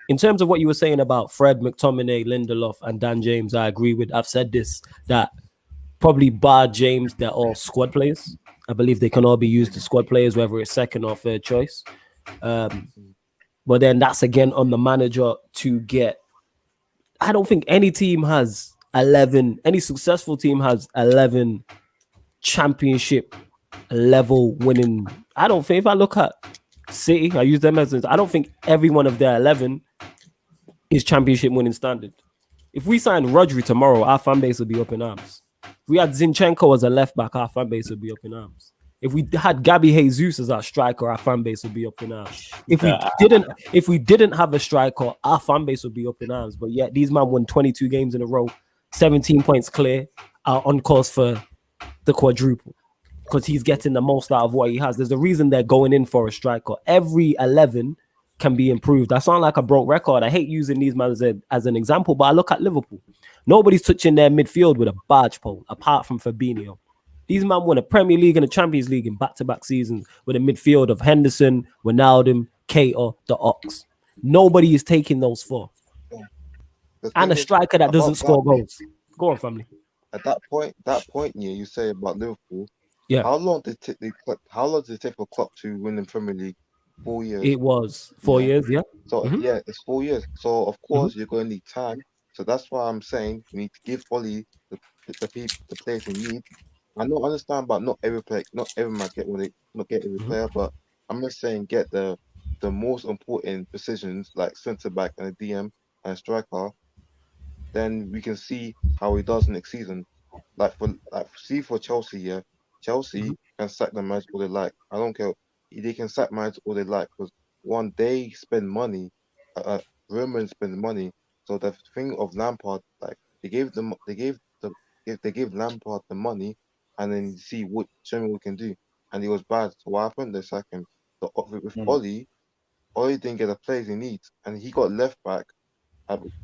In terms of what you were saying about Fred, McTominay, Lindelof, and Dan James, I agree with. I've said this, that probably bar James, they're all squad players. I believe they can all be used as squad players, whether it's second or third choice. But then that's again on the manager to get. I don't think any team has 11, any successful team has 11 championship level winning. I don't think, if I look at City, I use them as, I don't think every one of their 11 is championship winning standard. If we signed Rodri tomorrow, our fan base would be up in arms. If we had Zinchenko as a left back, our fan base would be up in arms. If we had Gabby Jesus as our striker, our fan base would be up in arms. If we didn't have a striker, our fan base would be up in arms. But yet these men won 22 games in a row, 17 points clear, are on course for the quadruple because he's getting the most out of what he has. There's a reason they're going in for a striker. Every 11 can be improved. I sound like a broke record. I hate using these men as an example, but I look at Liverpool. Nobody's touching their midfield with a barge pole apart from Fabinho. These men won a Premier League and a Champions League in back-to-back seasons with a midfield of Henderson, Wijnaldum, Keita, the Ox. Nobody is taking those four. And a striker that doesn't score goals. Go on, family. At that point, yeah, you say about Liverpool. Yeah. How long did it take for Klopp to win the Premier League? 4 years. It was 4 years, yeah. So yeah, it's 4 years. So of course you're going to need time. So that's why I'm saying you need to give Ollie the players he needs. I don't understand about not every player, not every man not get every player, but I'm just saying get the most important positions like centre back and a DM and a striker. Then we can see how he does next season. For Chelsea, yeah. Chelsea can sack the manager all they like. I don't care. They can sack managers all they like because one, they spend money. Roman spends money. So the thing of Lampard, like they gave Lampard the money, and then you see what Germany can do, and he was bad. So what happened? They sacked him. So with Ollie didn't get the players he needs, and he got left back.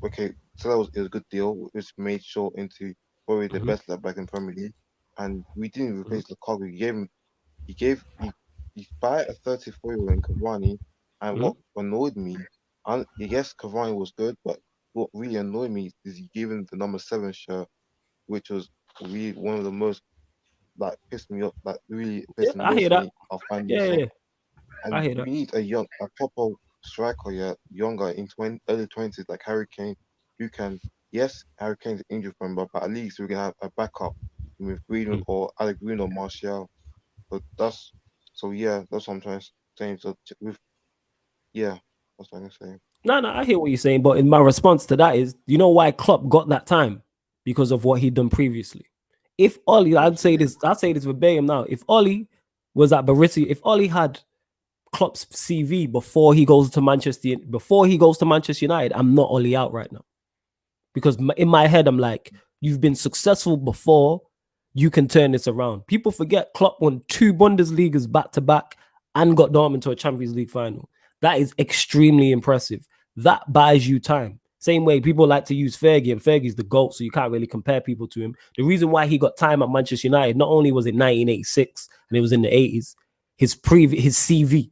Okay, so that was a good deal, which made Shaw into probably the best left back in Premier League, and we didn't replace Lukaku. He bought a 34-year-old in Cavani, and what annoyed me, yes, Cavani was good, but what really annoyed me is he gave him the number 7 shirt, which was really one of the most pissed me off. Really pissed me off. I hear that. And I hear that. We need a proper striker, younger in early 20s like Harry Kane, who can. Yes, Harry Kane's injured from, but at least we can have a backup with Greenwood or Alec Green or Martial. But that's what I'm trying to say. So that's what I'm saying. No, I hear what you're saying, but in my response to that is, you know why Klopp got that time? Because of what he'd done previously. If Ollie, I'd say this verbatim now. If Ollie was at Borussia, if Ollie had Klopp's CV before he goes to Manchester United, I'm not Ollie out right now. Because in my head, I'm like, you've been successful before, you can turn this around. People forget Klopp won 2 Bundesligas back-to-back and got Dortmund to a Champions League final. That is extremely impressive. That buys you time. Same way people like to use Fergie, and Fergie's the GOAT, so you can't really compare people to him. The reason why he got time at Manchester United, not only was it 1986 and it was in the 80s, his CV.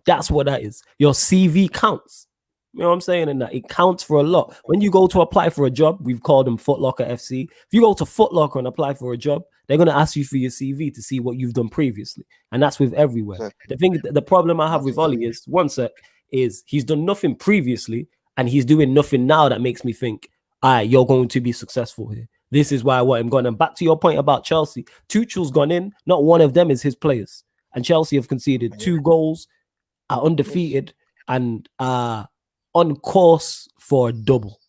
That's what that is. Your CV counts. You know what I'm saying? And that it counts for a lot. When you go to apply for a job, we've called them Foot Locker FC. If you go to Foot Locker and apply for a job, they're going to ask you for your CV to see what you've done previously. And that's with everywhere. Exactly. The problem I have with Ollie is, one sec, is he's done nothing previously and he's doing nothing now that makes me think, you're going to be successful here. This is why I want him gone. And back to your point about Chelsea, Tuchel's gone in. Not one of them is his players. And Chelsea have conceded 2 goals, are undefeated, and on course for a double.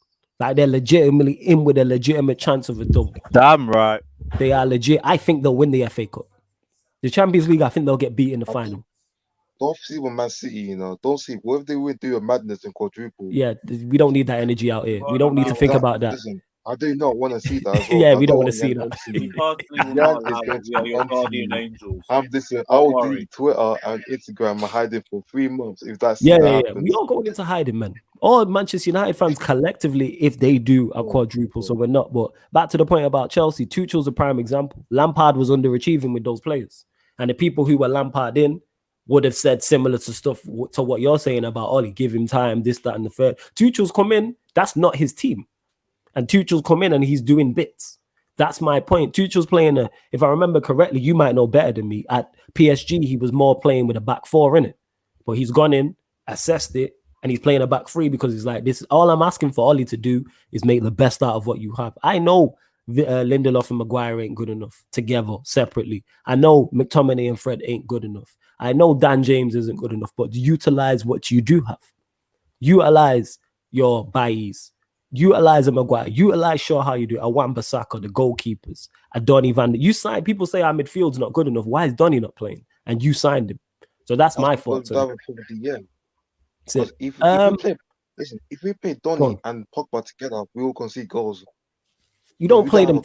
Like, they're legitimately in with a legitimate chance of a double. Damn right. They are legit. I think they'll win the FA Cup. The Champions League, I think they'll get beat in the final. Don't see what Man City, you know. Don't see what if they would do a madness and quadruple. Yeah, we don't need that energy out here. We don't need to think about that. Listen, I do not want to see that as well. Yeah, we don't want to see that. I'm listening. I will delete Twitter and Instagram and hide it for 3 months if that's yeah. We don't go into hiding, man. All Manchester United fans collectively, if they do a quadruple, so we're not. But back to the point about Chelsea, Tuchel's a prime example. Lampard was underachieving with those players, and the people who were Lampard in would have said similar to stuff to what you're saying about Ollie. Give him time, this, that, and the third. Tuchel's come in. That's not his team. And Tuchel's come in and he's doing bits. That's my point. Tuchel's playing if I remember correctly, you might know better than me. At PSG, he was more playing with a back 4 in it. But he's gone in, assessed it, and he's playing a back 3 because he's like, this is all I'm asking for Ollie to do is make the best out of what you have. I know Lindelof and Maguire ain't good enough together, separately. I know McTominay and Fred ain't good enough. I know Dan James isn't good enough, but utilize what you do have. Utilize your Bailly's. Utilize a Maguire, utilize Shaw how you do. A Wan-Bissaka, the goalkeepers, a Donny Van. You signed people say our midfield's not good enough. Why is Donny not playing? And you signed him. So that's my fault. If we play Donny and Pogba together, we will concede goals. You don't play them.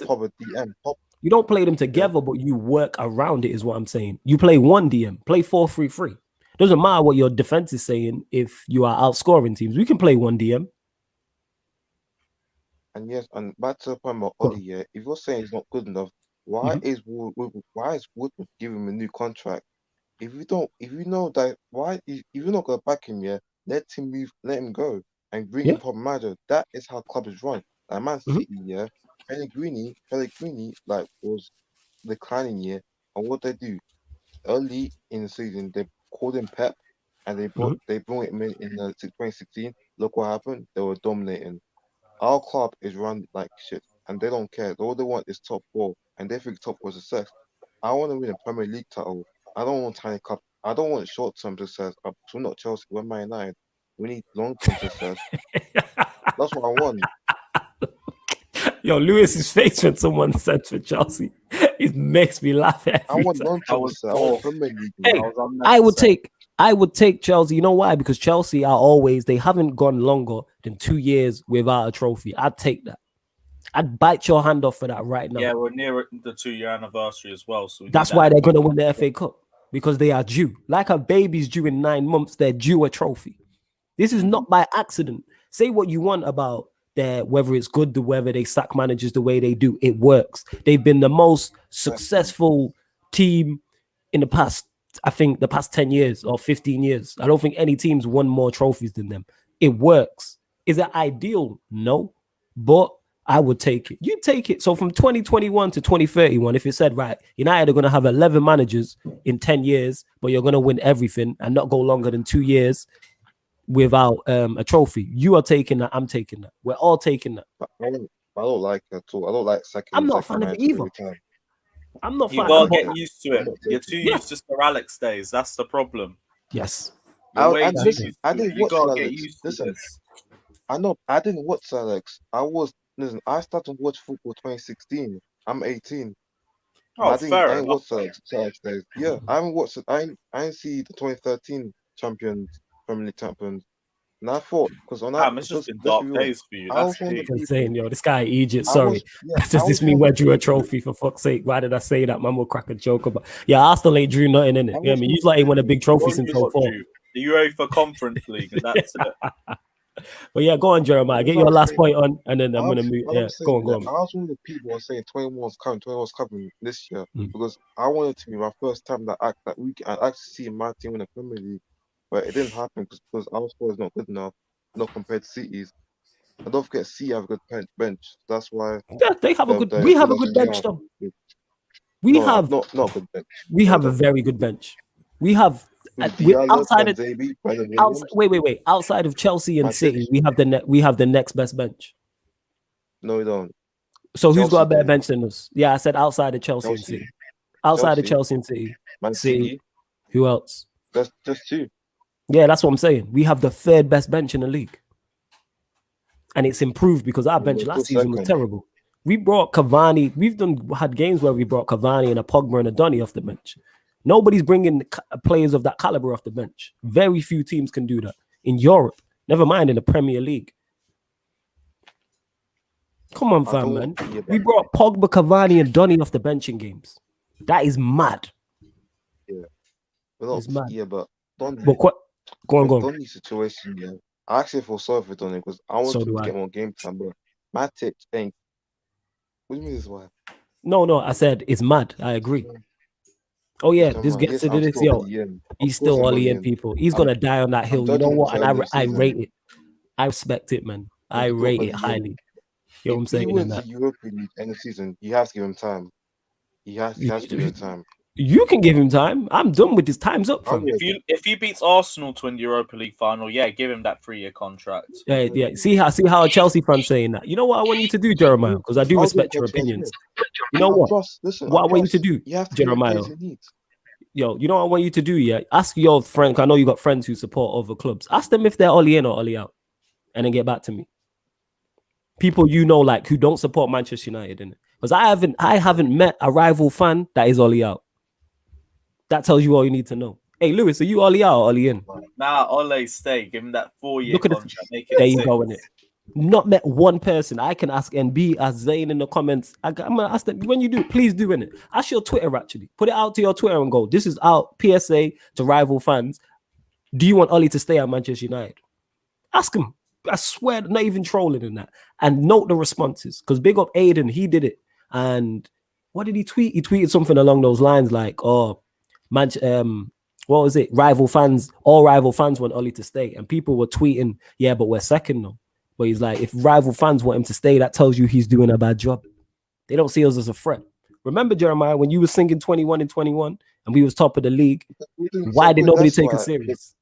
You don't play them together, but you work around it. Is what I'm saying. You play one DM, play 4-3-3. Doesn't matter what your defense is saying. If you are outscoring teams, we can play one DM. And yes, and back to the point about Ollie, if you're saying he's not good enough, why is Woodward giving him a new contract? If you know that, if you're not gonna back him, let him leave, let him go, and bring in proper manager. That is how club is run. Like Man City, Pellegrini, like was declining, and what they do early in the season, they called him Pep, and they brought him in 2016. Look what happened. They were dominating. Our club is run like shit, and they don't care. All they want is top 4, and they think top 4 is success. I want to win a Premier League title. I don't want tiny cup. I don't want short-term success. We're not Chelsea. We're Man United. We need long-term success. That's what I want. Yo, Lewis's face when someone said for Chelsea, it makes me laugh every I want time. long-term success. I want Premier League. Hey, I would take Chelsea. You know why? Because Chelsea are always, they haven't gone longer than 2 years without a trophy. I'd take that. I'd bite your hand off for that right now. Yeah, we're near the 2-year anniversary as well. So that's why they're going to win the FA Cup, because they are due. Like a baby's due in 9 months, they're due a trophy. This is not by accident. Say what you want about whether it's good, whether they sack managers the way they do. It works. They've been the most successful team in the past, I think, the past 10 years or 15 years. I don't think any team's won more trophies than them. It works. Is it ideal? No. But I would take it. You take it. So from 2021 to 2031, if it said, right, United are going to have 11 managers in 10 years, but you're going to win everything and not go longer than 2 years without a trophy. You are taking that. I'm taking that. We're all taking that. I don't like that at all. I don't like second. I'm not a fan of it either. I'm not. You gotta get used to it. You're too used to Sir Alex days. That's the problem. Yes. I didn't watch Alex. Listen, I know I didn't watch Alex. I started to watch football 2016. I'm 18. Oh, I didn't watch Alex days. Yeah, I haven't watched it. I didn't see the 2013 Premier League champions. And I thought, because on that, it's just been dark days for you. That's insane, yo. This guy Egypt. Sorry, does this mean we drew a trophy? For fuck's sake, why did I say that? Man will crack a joke about. Yeah, Arsenal ain't drew nothing in it. I mean, you like ain't won a big trophy since 04. The UEFA Conference League, and that's it. But yeah, go on, Jeremiah. Get your last point on, and then I'm gonna move. Yeah, go on. I was one of the people who are saying 21's coming this year because I wanted it to be my first time that I actually see my team in the Premier League, but it didn't happen because our score is not good enough. not compared to City's. I don't forget City have a good bench. That's why Yeah, they have a good. We have a good bench, though. We have not a good bench. We have a very good bench. We have Diallo, outside of Panzebi, Brennan Williams. wait. Outside of Chelsea and City, we have the next best bench. No, we don't. So who's got a better bench than us? Yeah, I said outside of Chelsea and City. Outside of Chelsea and City. Man City. Who else? That's just two. Yeah, that's what I'm saying. We have the third best bench in the league. And it's improved because our bench last season was terrible. We brought Cavani. We've had games where we brought Cavani and a Pogba and a Donny off the bench. Nobody's bringing players of that caliber off the bench. Very few teams can do that in Europe. Never mind in the Premier League. Come on, fam, man. We brought Pogba, Cavani, and Donny off the bench in games. That is mad. Yeah, it's mad. Yeah, but Donny. Go on. Donny's situation, yeah. I actually feel sorry for Donny because I want him to get more game time, but Matic ain't. What do you mean this why? No, I said it's mad. I agree. Oh yeah, this gets to this. Yo, he's still all in people. He's gonna die on that hill. You know what? And I rate it. I respect it, man. I rate it highly. You know what I'm saying? He wins the Europa League end of season. He has to give him time. He has to give him time. You can give him time. I'm done with his time's up. If he beats Arsenal to win the Europa League final, yeah, give him that 3-year contract. Yeah. See how a Chelsea fan's saying that. You know what I want you to do, Jeremiah? Because I do respect your opinions. You know what? What I want you to do, Jeremiah. Yo, you know what I want you to do? Yeah, ask your friend. I know you got friends who support other clubs. Ask them if they're Ollie in or Ollie out, and then get back to me. People like who don't support Manchester United, innit? Because I haven't met a rival fan that is Ollie out. That tells you all you need to know. Hey, Lewis, are you Ollie out or Ollie in? Nah, Ole stay. Give him that 4-year contract. There you go, innit? Not met one person. I can ask NB, ask Zayn in the comments. I'm gonna ask them when you do. Please do innit. Ask your Twitter actually. Put it out to your Twitter and go. This is out. PSA to rival fans. Do you want Ollie to stay at Manchester United? Ask him. I swear, not even trolling in that. And note the responses because big up Aiden. He did it. And what did he tweet? He tweeted something along those lines like, "Oh, what was it? All rival fans want Ollie to stay." And people were tweeting, "Yeah, but we're second though." But he's like, if rival fans want him to stay, that tells you he's doing a bad job. They don't see us as a threat. Remember, Jeremiah, when you were singing 21 and 21 and we was top of the league, why did nobody take us serious?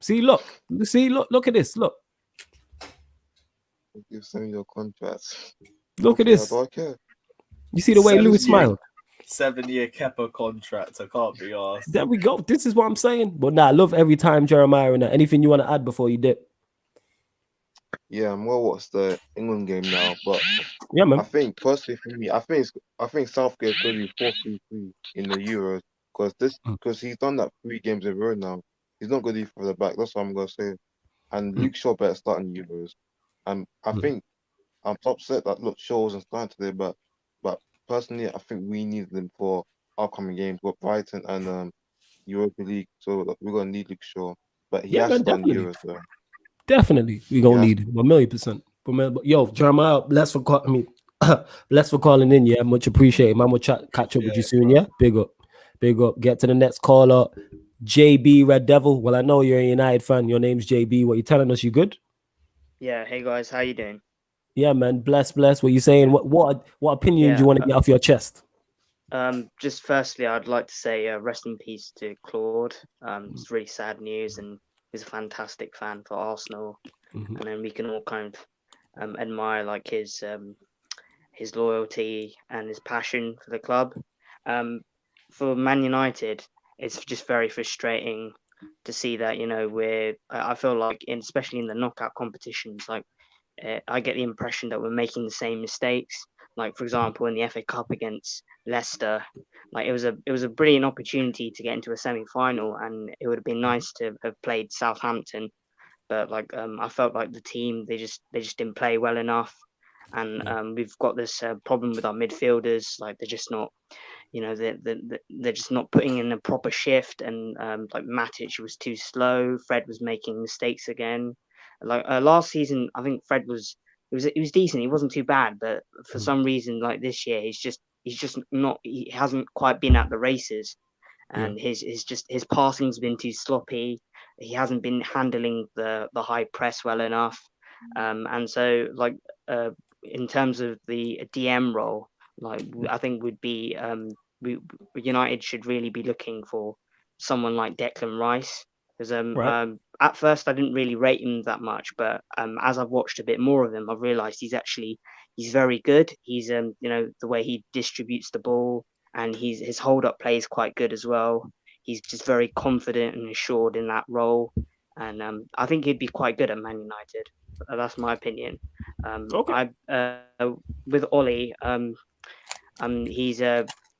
Look at this. Look. You send your contracts. Look at this. You see the way Lewis smiled? 7-year Kepa contract. I can't be asked. There we go. This is what I'm saying. But I love every time, Jeremiah. And anything you want to add before you dip? Yeah, I'm well watch the England game now, but yeah, man. I think personally for me, I think Southgate's going to be 4-3-3 in the Euros because he's done that 3 games in a row now. He's not going to do for the back. That's what I'm going to say. And Luke Shaw better start in the Euros. And I think I'm upset that Shaw wasn't starting today, but personally, I think we need them for upcoming games. We've got Brighton and Europa League, so we're going to need Luke Shaw. But he has to start in the Euros though. Definitely, we gonna need it 1,000,000%. But yo, Jeremiah, bless for calling in. Yeah, much appreciated. Man, we'll catch up with you soon. Yeah, big up. Get to the next caller, JB Red Devil. Well, I know you're a United fan. Your name's JB. What you telling us? You good? Yeah. Hey guys, how you doing? Yeah, man. Bless. What you saying? What opinion do you want to get off your chest? Just firstly, I'd like to say rest in peace to Claude. It's really sad news and. He's a fantastic fan for Arsenal, and then we can all kind of admire like his loyalty and his passion for the club. For Man United, it's just very frustrating to see that I feel like especially in the knockout competitions, like I get the impression that we're making the same mistakes. Like for example, in the FA Cup against Leicester, like it was a brilliant opportunity to get into a semi-final, and it would have been nice to have played Southampton, but like I felt like the team they just didn't play well enough, and we've got this problem with our midfielders. Like they're just not, they're just not putting in a proper shift, and like Matic was too slow. Fred was making mistakes again. Like last season, I think Fred was. He was decent. He wasn't too bad, but for some reason, like this year, he hasn't quite been at the races. and his passing's been too sloppy. He hasn't been handling the high press well enough, and so like in terms of the DM role, like I think would be United should really be looking for someone like Declan Rice, because at first I didn't really rate him that much, but as I've watched a bit more of him, I've realised he's very good. He's you know, the way he distributes the ball, and his hold up play is quite good as well. He's just very confident and assured in that role, and I think he'd be quite good at Man United. That's my opinion. Okay. With Ollie, he's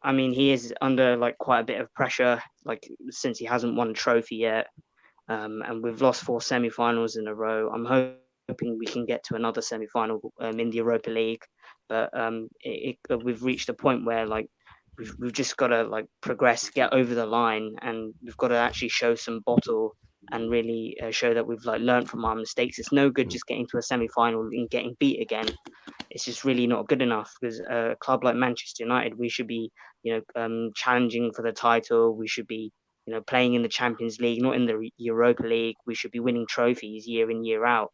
I mean, he is under like quite a bit of pressure, like since he hasn't won a trophy yet, and we've lost 4 semi-finals in a row. I'm hoping we can get to another semi-final in the Europa League, but we've reached a point where like we've just got to like progress, get over the line, and we've got to actually show some bottle and really show that we've like learned from our mistakes. It's no good just getting to a semi-final and getting beat again. It's just really not good enough, because a club like Manchester United, we should be, you know, challenging for the title. We should be, you know, playing in the Champions League, not in the Europa League. We should be winning trophies year in, year out.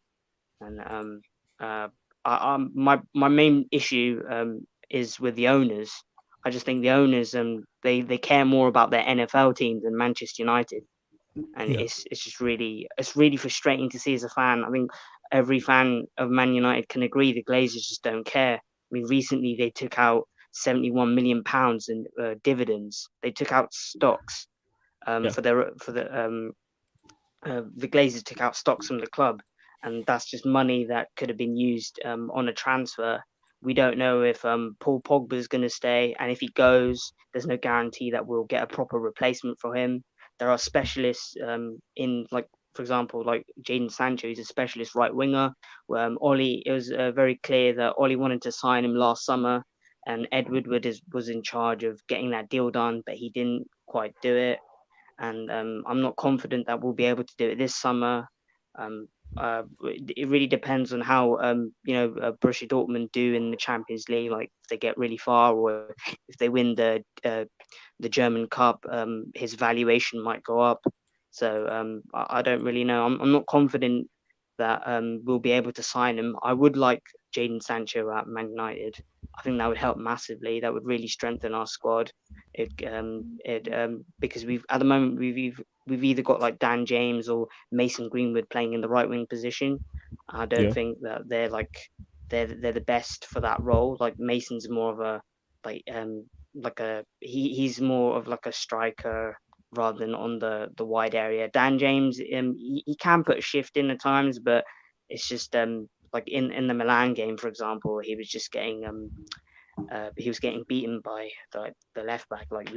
And my main issue is with the owners. I just think the owners they care more about their NFL team than Manchester United, and it's just really frustrating to see as a fan. I think every fan of Man United can agree the Glazers just don't care. I mean, recently they took out £71 million in dividends. They took out stocks the Glazers took out stocks from the club, and that's just money that could have been used on a transfer. We don't know if Paul Pogba is going to stay, and if he goes, there's no guarantee that we'll get a proper replacement for him. There are specialists in, like, for example, like Jadon Sancho, who's a specialist right winger. Ollie, it was very clear that Ollie wanted to sign him last summer, and Ed Woodward was in charge of getting that deal done, but he didn't quite do it. And I'm not confident that we'll be able to do it this summer. It really depends on how Borussia Dortmund do in the Champions League. Like if they get really far, or if they win the German Cup, his valuation might go up. So I don't really know. I'm not confident that we'll be able to sign him. I would like Jadon Sancho at Man United. I think that would help massively. That would really strengthen our squad. Because at the moment we've either got like Dan James or Mason Greenwood playing in the right wing position. I don't think that they're the best for that role. Like Mason's more of a he's more of like a striker rather than on the wide area. Dan James, he can put a shift in at times, but it's just like in the Milan game, for example, he was just getting beaten by the left back, like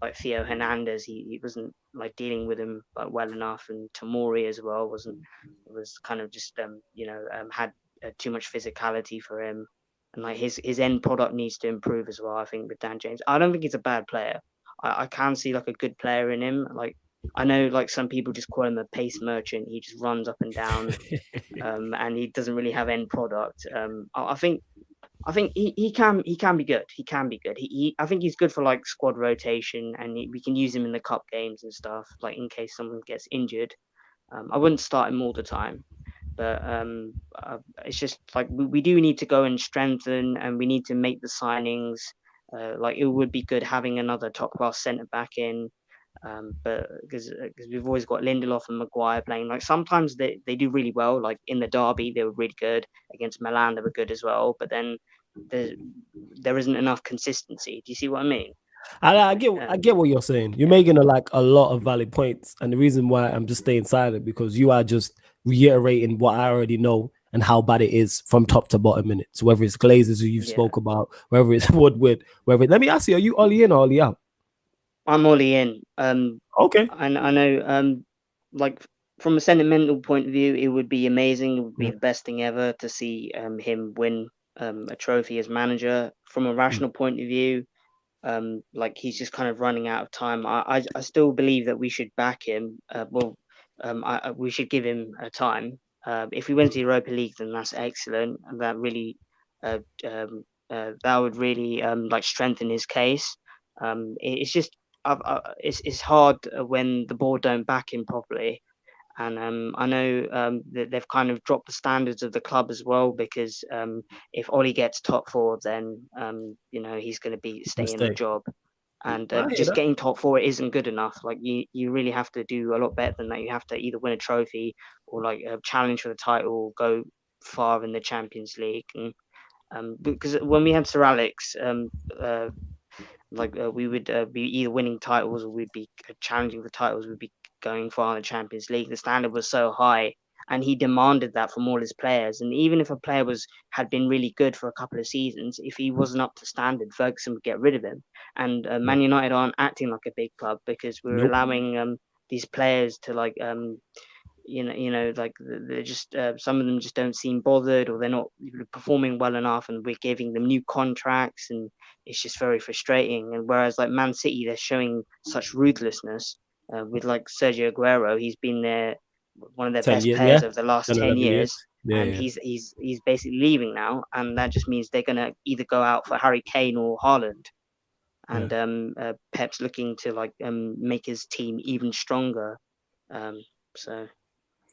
like Theo Hernandez. He wasn't like dealing with him well enough, and Tomori as well was kind of just had too much physicality for him, and like his end product needs to improve as well. I think with Dan James, I don't think he's a bad player. I can see like a good player in him. Like I know like some people just call him a pace merchant. He just runs up and down, and he doesn't really have end product. I think he can be good. He can be good. I think he's good for like squad rotation, and we can use him in the cup games and stuff, like in case someone gets injured. I wouldn't start him all the time, but it's just like we do need to go and strengthen, and we need to make the signings. Like it would be good having another top class centre back in, but because we've always got Lindelof and Maguire playing. Like sometimes they do really well. Like in the derby, they were really good. Against Milan, they were good as well. But then there isn't enough consistency. Do you see what I mean? I get what you're saying. You're making a lot of valid points, and the reason why I'm just staying silent because you are just reiterating what I already know and how bad it is from top to bottom in it. So whether it's Glazers who you've spoke about, whether it's Woodward, let me ask you: are you Ollie in or Ollie out? I'm Ollie in. Okay. And I know, like from a sentimental point of view, it would be amazing. It would be the best thing ever to see him win a trophy as manager. From a rational point of view, like he's just kind of running out of time. I still believe that we should back him. We should give him a time. If we went to Europa League, then that's excellent, and that really that would really like strengthen his case. It's just it's hard when the board don't back him properly. And I know that they've kind of dropped the standards of the club as well, because if Ollie gets top 4, then he's going to be staying in the job. And just getting top 4 isn't good enough. Like you really have to do a lot better than that. You have to either win a trophy or like challenge for the title, go far in the Champions League. And because when we had Sir Alex, we would be either winning titles or we'd be challenging for titles. We'd be going far in the Champions League. The standard was so high, and he demanded that from all his players. And even if a player had been really good for a couple of seasons, if he wasn't up to standard, Ferguson would get rid of him. And Man United aren't acting like a big club because we're allowing these players to like they're just some of them just don't seem bothered, or they're not performing well enough, and we're giving them new contracts, and it's just very frustrating. And whereas like Man City, they're showing such ruthlessness with like Sergio Aguero. He's been one of their best players over the last 10 years. And he's basically leaving now, and that just means they're gonna either go out for Harry Kane or Haaland. And Pep's looking to like make his team even stronger.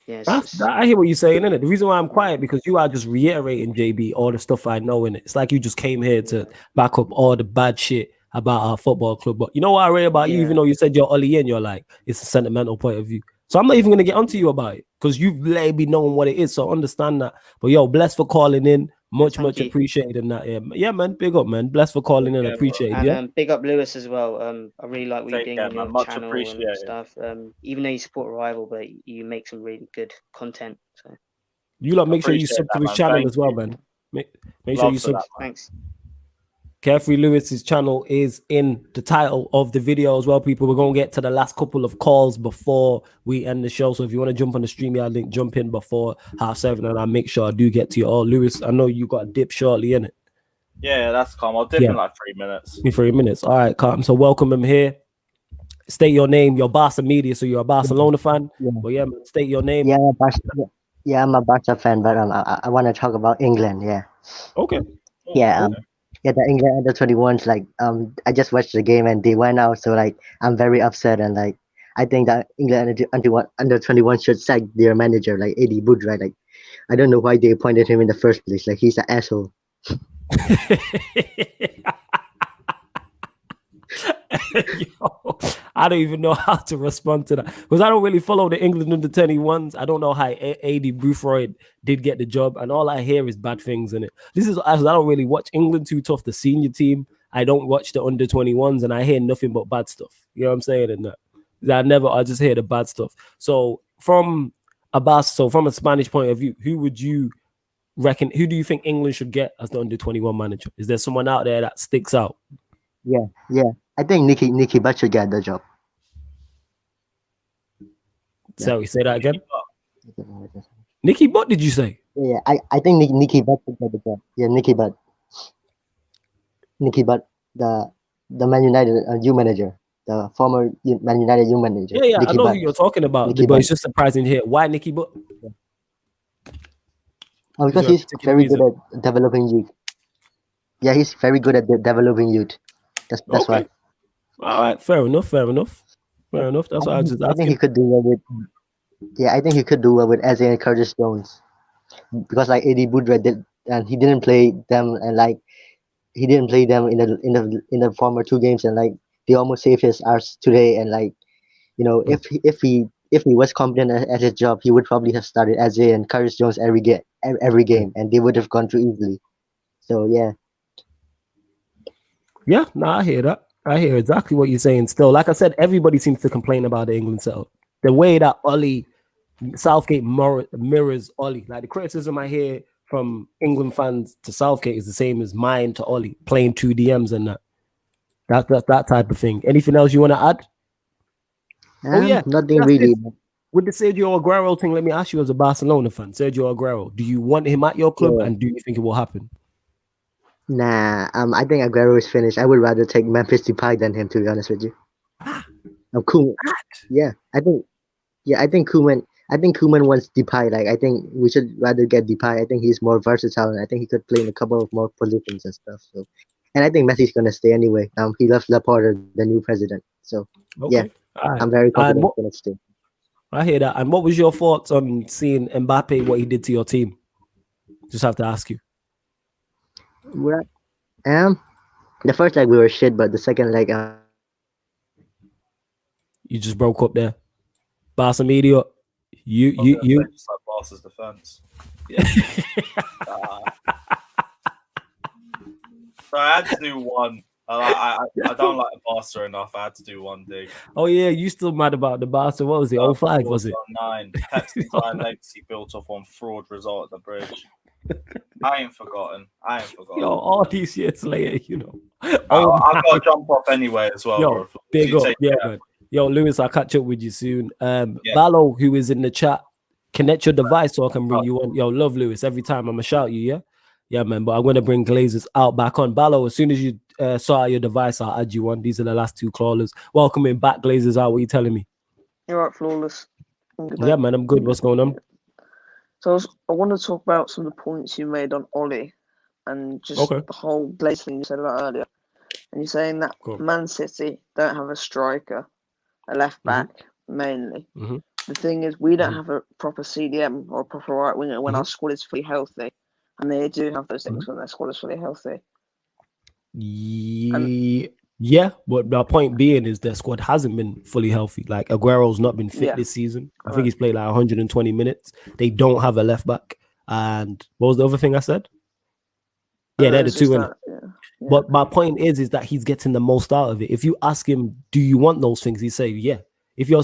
Yes, I hear what you're saying, innit? The reason why I'm quiet because you are just reiterating, JB, all the stuff I know, innit? It's like you just came here to back up all the bad shit about our football club. But you know what I read about you, even though you said you're Ollie in, you're like, it's a sentimental point of view. So I'm not even going to get onto you about it because you've let me know what it is. So understand that. But yo, bless for calling in. Much appreciated in that. Yeah, man. Big up, man. Bless for calling in. Appreciate it. And big up Lewis as well. I really like what you're doing on your channel and stuff. Even though you support a rival, but you make some really good content. So you lot make sure you sub to his channel as well, man. Make sure you sub. Thanks. Carefree Lewis's channel is in the title of the video as well, people. We're going to get to the last couple of calls before we end the show. So if you want to jump on the StreamYard link, jump in before 7:30, and I'll make sure I do get to you all. Lewis, I know you got a dip shortly, innit? Yeah, that's calm. I'll dip in like 3 minutes. 3 minutes. All right, calm. So welcome him here. State your name. You're Barca Media, so you're a Barcelona fan. But yeah, man, state your name. Yeah, I'm a Barca fan, but I want to talk about England. Yeah. Okay. Yeah. Yeah, the England under 21s, like I just watched the game and they went out, so like I'm very upset, and like I think that England under 21 should sack their manager, like Eddie Woodward. Like I don't know why they appointed him in the first place. Like he's an asshole. Yo, I don't even know how to respond to that because I don't really follow the England under 21s. I don't know how A.D. Boothroyd did get the job, and all I hear is bad things in it. This is I don't really watch England too tough, the senior team. I don't watch the under 21s, and I hear nothing but bad stuff. You know what I'm saying? And I just hear the bad stuff. So from a Spanish point of view, who would you reckon? Who do you think England should get as the under 21 manager? Is there someone out there that sticks out? Yeah. I think Nicky Butt should get the job. Sorry, say that again. Nicky Butt, did you say? Yeah, I think Nicky Butt should get the job. Yeah, Nicky Butt. Nicky Butt, the Man United youth manager, the former Man United youth manager. Yeah, Nicky I know Butt. who you're talking about, but it's just surprising to hear. Why Nicky Butt? Oh, because he's very good at developing youth. Yeah, he's very good at developing youth. That's why. All right, fair enough. That's why I just. I think he could do well with. Yeah, I think he could do well with Eze and Curtis Jones, because like Eddie Woodward did, and he didn't play them, and like he didn't play them in the former 2 games, and like they almost saved his arse today. And like if he was competent at his job, he would probably have started Eze and Curtis Jones every game, and they would have gone through easily. So yeah. Yeah, no, I hear that. I hear exactly what you're saying still. Like I said, everybody seems to complain about the England setup. The way that Southgate mirrors Ollie. Like the criticism I hear from England fans to Southgate is the same as mine to Ollie, playing 2 DMs and that type of thing. Anything else you want to add? Nothing really. With the Sergio Aguero thing, let me ask you as a Barcelona fan, Sergio Aguero, do you want him at your club and do you think it will happen? Nah, I think Aguero is finished. I would rather take Memphis Depay than him, to be honest with you. Koeman. Yeah, I think Koeman wants Depay. Like, I think we should rather get Depay. I think he's more versatile, and I think he could play in a couple of more positions and stuff. So, and I think Messi's gonna stay anyway. He loves Laporta, the new president. So Okay. yeah, All right. I'm very And confident for next year. I hear that. And what was your thoughts on seeing Mbappe, what he did to your team? Just have to ask you. Right. The first leg we were shit, but the second leg, You just broke up there. Barca media. You. Just like Barca's defense. So I had to do one. I don't like Barca enough. I had to do one dig. Oh yeah, you still mad about the Barca? What was it? 05 was it? 09. Pep's entire legacy built off one fraud result at the bridge. I ain't forgotten. Yo, all these years later, you know. I've got to jump off anyway as well, Yo, bro. big You up. take Yeah, care. man. Yo, Lewis, I'll catch up with you soon. Yeah. Ballo, who is in the chat, connect your device so I can bring you on. Yo, love Lewis. Every time I'm gonna shout you, yeah? Yeah, man. But I'm gonna bring Glazers out back on. Ballo, as soon as you sort out your device, I'll add you on. These are the last two callers. Welcoming back Glazers out. What are you telling me? You're right, Flawless. Yeah, man, I'm good. What's going on? So I want to talk about some of the points you made on Ollie and just the whole Glaze thing you said about earlier. And you're saying that Man City don't have a striker, a left back mainly. The thing is, we don't have a proper CDM or a proper right winger when our squad is fully healthy. And they do have those things when their squad is fully healthy. Yeah, but my point being is their squad hasn't been fully healthy. Like Aguero's not been fit this season. I think he's played like 120 minutes. They don't have a left back. And what was the other thing I said? Yeah, they're the two in it. Yeah. But my point is that he's getting the most out of it. If you ask him, do you want those things? He say, yeah. If you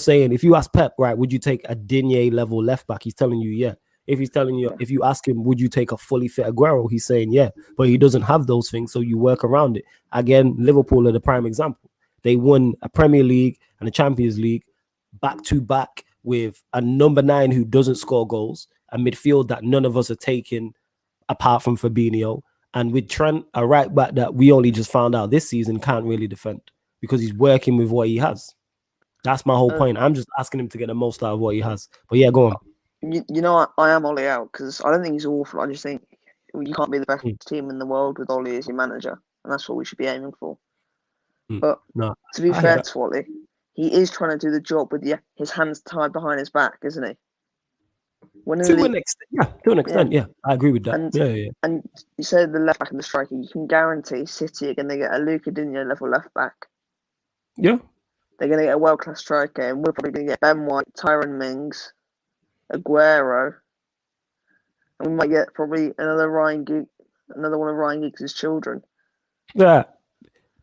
ask Pep, right, would you take a Digne level left back? He's telling you, yeah. If he's telling you, if you ask him, would you take a fully fit Aguero? He's saying, yeah. But he doesn't have those things, so you work around it. Again, Liverpool are the prime example. They won a Premier League and a Champions League back to back with a number 9 who doesn't score goals, a midfield that none of us are taking apart from Fabinho, and with Trent, a right back that we only just found out this season can't really defend because he's working with what he has. That's my whole point. I'm just asking him to get the most out of what he has. But yeah, go on. You know, I am Ollie out because I don't think he's awful. I just think you can't be the best team in the world with Ollie as your manager, and that's what we should be aiming for. But to be fair to Ollie, he is trying to do the job with his hands tied behind his back, isn't he? To an extent, yeah. I agree with that. And, And you said the left back and the striker, you can guarantee City are going to get a Luka Digne level left back. Yeah. They're going to get a world-class striker, and we're probably going to get Ben White, Tyron Mings, Aguero, and we might get probably another one of Ryan Giggs' children. Yeah.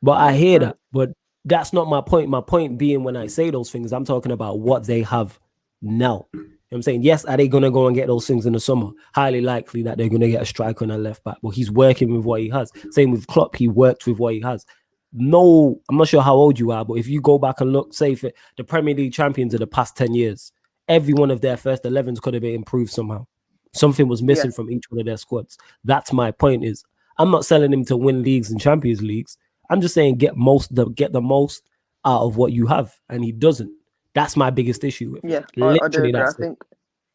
But I hear that. But that's not my point. My point being, when I say those things, I'm talking about what they have now. You know what I'm saying? Yes, are they going to go and get those things in the summer? Highly likely that they're going to get a striker and a left back. But he's working with what he has. Same with Klopp. He works with what he has. No, I'm not sure how old you are, but if you go back and look, say for the Premier League champions of the past 10 years, every one of their first 11s could have been improved somehow. Something was missing from each one of their squads. That's my point. Is I'm not selling him to win leagues and Champions Leagues. I'm just saying get the most out of what you have, and he doesn't. That's my biggest issue with it. I do agree. I think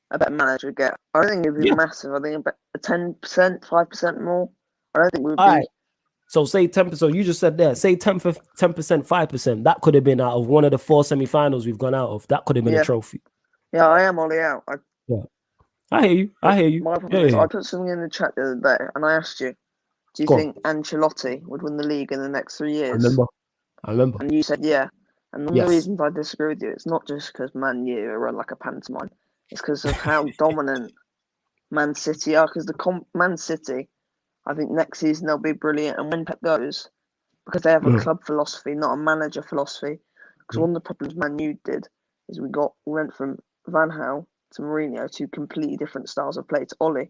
a better manager would get. I don't think it'd be massive. I think about 10%, 5% more. I don't think we would be. Right. So say 10%. So you just said there, say 10%, 5%. That could have been out of one of the 4 semi-finals we've gone out of. That could have been a trophy. Yeah, I am Ollie out. I hear you. My problem is I put something in the chat the other day, and I asked you, do you think Ancelotti would win the league in the next 3 years? I remember. And you said yeah. And one of the reasons I disagree with you, it's not just because Man U are run like a pantomime. It's because of how dominant Man City are. Because Man City, I think next season they'll be brilliant. And when Pep goes, because they have a club philosophy, not a manager philosophy. Because one of the problems Man U did is we went from Van Gaal to Mourinho, 2 completely different styles of play, to Ollie.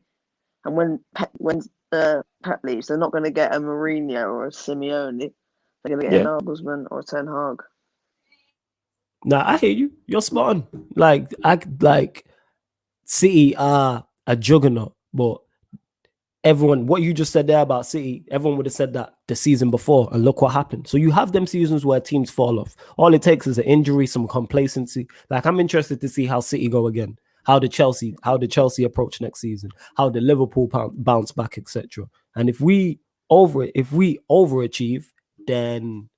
And when Pep leaves, they're not going to get a Mourinho or a Simeone. They're going to get an Nagelsmann or a Ten Hag. Nah, I hear you. You're spot on. Like City are a juggernaut, but everyone, what you just said there about City, everyone would have said that the season before, and look what happened. So you have them seasons where teams fall off. All it takes is an injury, some complacency. Like, I'm interested to see how City go again, how the Chelsea approach next season, how the Liverpool bounce back, etc. And if we overachieve, then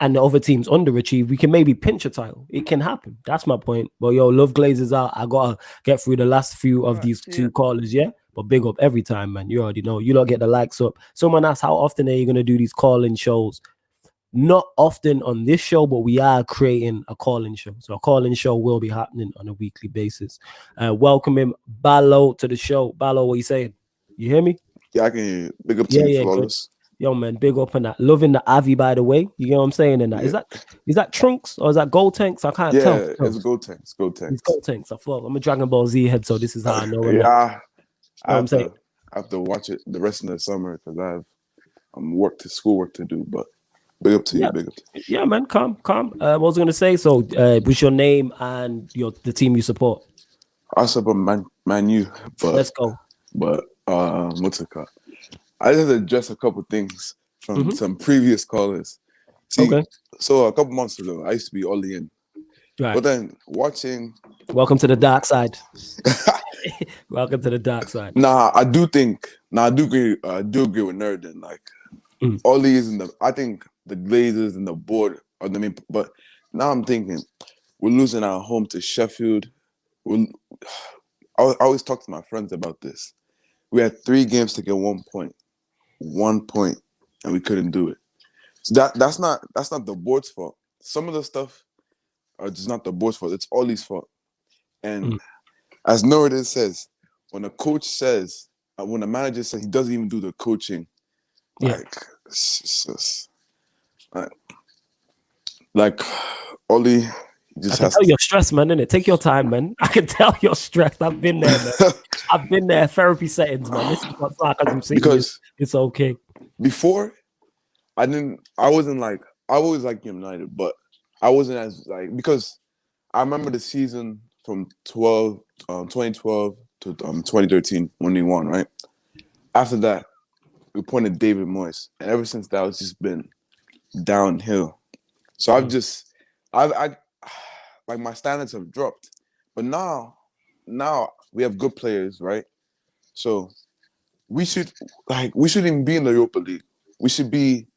and the other teams underachieve, we can maybe pinch a title. It can happen. That's my point. But yo, love Glazers out. I gotta get through the last few of these two callers, yeah. But big up every time, man. You already know. You don't get the likes up. Someone asked, how often are you gonna do these call-in shows? Not often on this show, but we are creating a call-in show. So a call-in show will be happening on a weekly basis. Welcoming Ballo to the show. Ballo, what you saying? You hear me? Yeah, I can hear you. Big up to you, Flawless. Yo, man, big up on that. Loving the Avi, by the way. You know what I'm saying? And that is that Trunks or is that Gold Tanks? I can't tell. Yeah, it's Gold Tanks. Gold Tanks. It's Gold Tanks. I thought I'm a Dragon Ball Z head, so this is how I know. I have to watch it the rest of the summer because I have schoolwork to do. But big up to you. Big up to you. Yeah, man. Calm. What was I gonna say? So, what's your name and the team you support? I support Man U. But let's go. But what's it called? I just address a couple things from some previous callers. See, so a couple months ago, I used to be all in. Right. But then watching... Welcome to the dark side. Welcome to the dark side. I do agree with Nerdin. Like, Ollie is I think the Glazers and the board are the main... But now I'm thinking, we're losing our home to Sheffield. I always talk to my friends about this. We had 3 games to get 1 point. 1 point, and we couldn't do it. So that's not the board's fault. Some of the stuff are just not the board's fault. It's Ollie's fault. And as Norridin says, when a coach says, when a manager says he doesn't even do the coaching, like Ollie. I can tell you're stressed, man, innit? Take your time, man. I can tell you're stressed. I've been there, man. I've been there. Therapy settings, man. This is what's like as I'm saying. Because it's okay. Before, I always liked United, but I wasn't as because I remember the season from 2012 to 2013 when we won, right? After that, we appointed David Moyes, and ever since that, it's just been downhill. So I've my standards have dropped, but now we have good players, right? So we shouldn't even be in the Europa League. We should be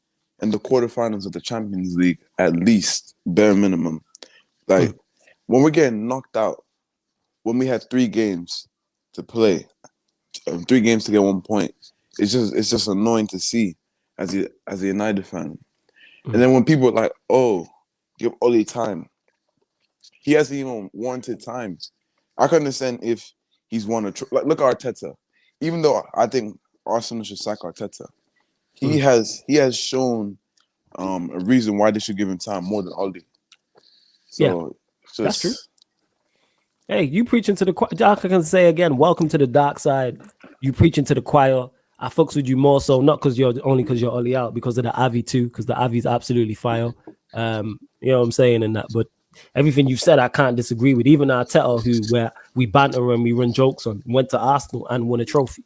in the quarterfinals of the Champions League at least, bare minimum. When we're getting knocked out, when we had 3 games to play, 3 games to get 1 point, it's just annoying to see as a United fan. And then when people are like, "Oh, give Ollie time," he hasn't even warranted time. I can understand if he's won look at Arteta. Even though I think Arsenal should sack Arteta, he has shown a reason why they should give him time more than Ollie. So that's true. Hey, you preaching to the choir. I can say again, welcome to the dark side. You preaching to the choir. I fucks with you more so, not because you're Ollie out, because of the Avi too, because the Avi's absolutely fire. You know what I'm saying in that, but everything you've said, I can't disagree with. Even Arteta, where we banter and we run jokes on, went to Arsenal and won a trophy.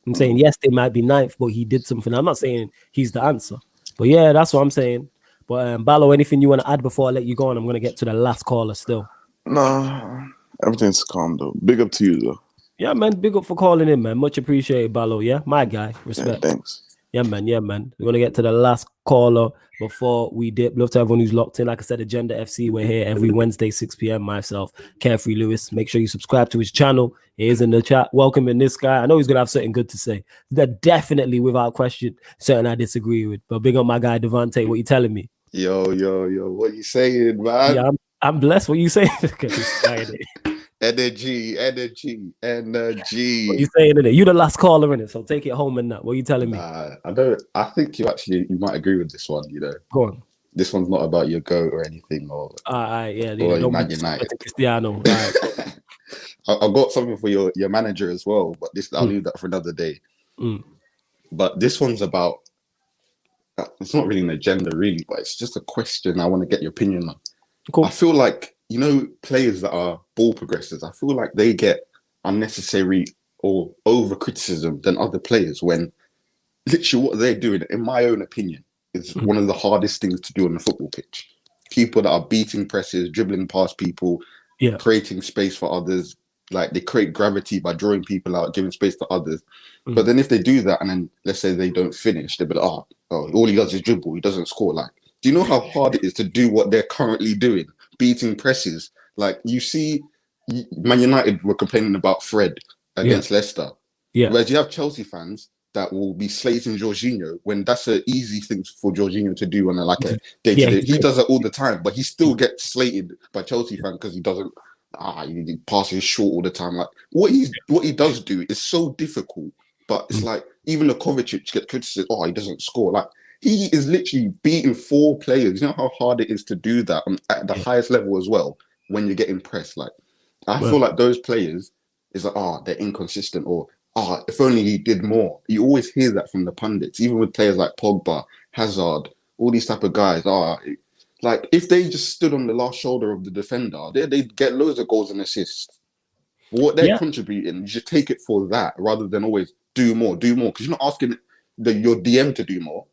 I'm saying, yes, they might be 9th, but he did something. I'm not saying he's the answer. But yeah, that's what I'm saying. But Ballo, anything you want to add before I let you go? And I'm going to get to the last caller still. No, everything's calm, though. Big up to you, though. Yeah, man. Big up for calling in, man. Much appreciated, Ballo. Yeah, my guy. Respect. Yeah, thanks. Yeah, man. We're going to get to the last caller before we dip. Love to everyone who's locked in. Like I said, Agenda FC, we're here every Wednesday, 6 p.m. Myself, Carefree Lewis. Make sure you subscribe to his channel. He is in the chat. Welcoming this guy. I know he's going to have something good to say. That definitely, without question, certain I disagree with. But big up my guy, Devante. What you telling me? Yo. What you saying, man? Yeah, I'm blessed. What you saying? Energy. What you saying in it? You the last caller in it, so take it home and that. What you telling me? I don't. I think you might agree with this one. You know, go on. This one's not about your GOAT or anything, or Man United. Cristiano. Right. I've got something for your manager as well, but I'll leave that for another day. But this one's about. It's not really an agenda, really, but it's just a question I want to get your opinion on. Cool. I feel like, players that are ball progressors, I feel like they get unnecessary or over criticism than other players when literally what they're doing, in my own opinion, is one of the hardest things to do on the football pitch. People that are beating presses, dribbling past people, creating space for others, like they create gravity by drawing people out, giving space to others. But then if they do that and then let's say they don't finish, they'll be like, oh, all he does is dribble, he doesn't score. Like, Do you know how hard it is to do what they're currently doing, beating presses? Like you see, Man United were complaining about Fred against Leicester. Yeah. Whereas you have Chelsea fans that will be slating Jorginho when that's an easy thing for Jorginho to do on a day-to-day. He does it all the time, but he still gets slated by Chelsea fans because he doesn't. He passes short all the time. Like what he does do is so difficult, but it's like even the Kovacic gets criticized. Oh, he doesn't score. Like he is literally beating 4 players. You know how hard it is to do that at the highest level as well when you're getting pressed. Like I feel like those players is like, they're inconsistent, or if only he did more. You always hear that from the pundits, even with players like Pogba, Hazard, all these type of guys. Like if they just stood on the last shoulder of the defender, they'd get loads of goals and assists. What they're contributing, you should take it for that rather than always do more. Because you're not asking your DM to do more.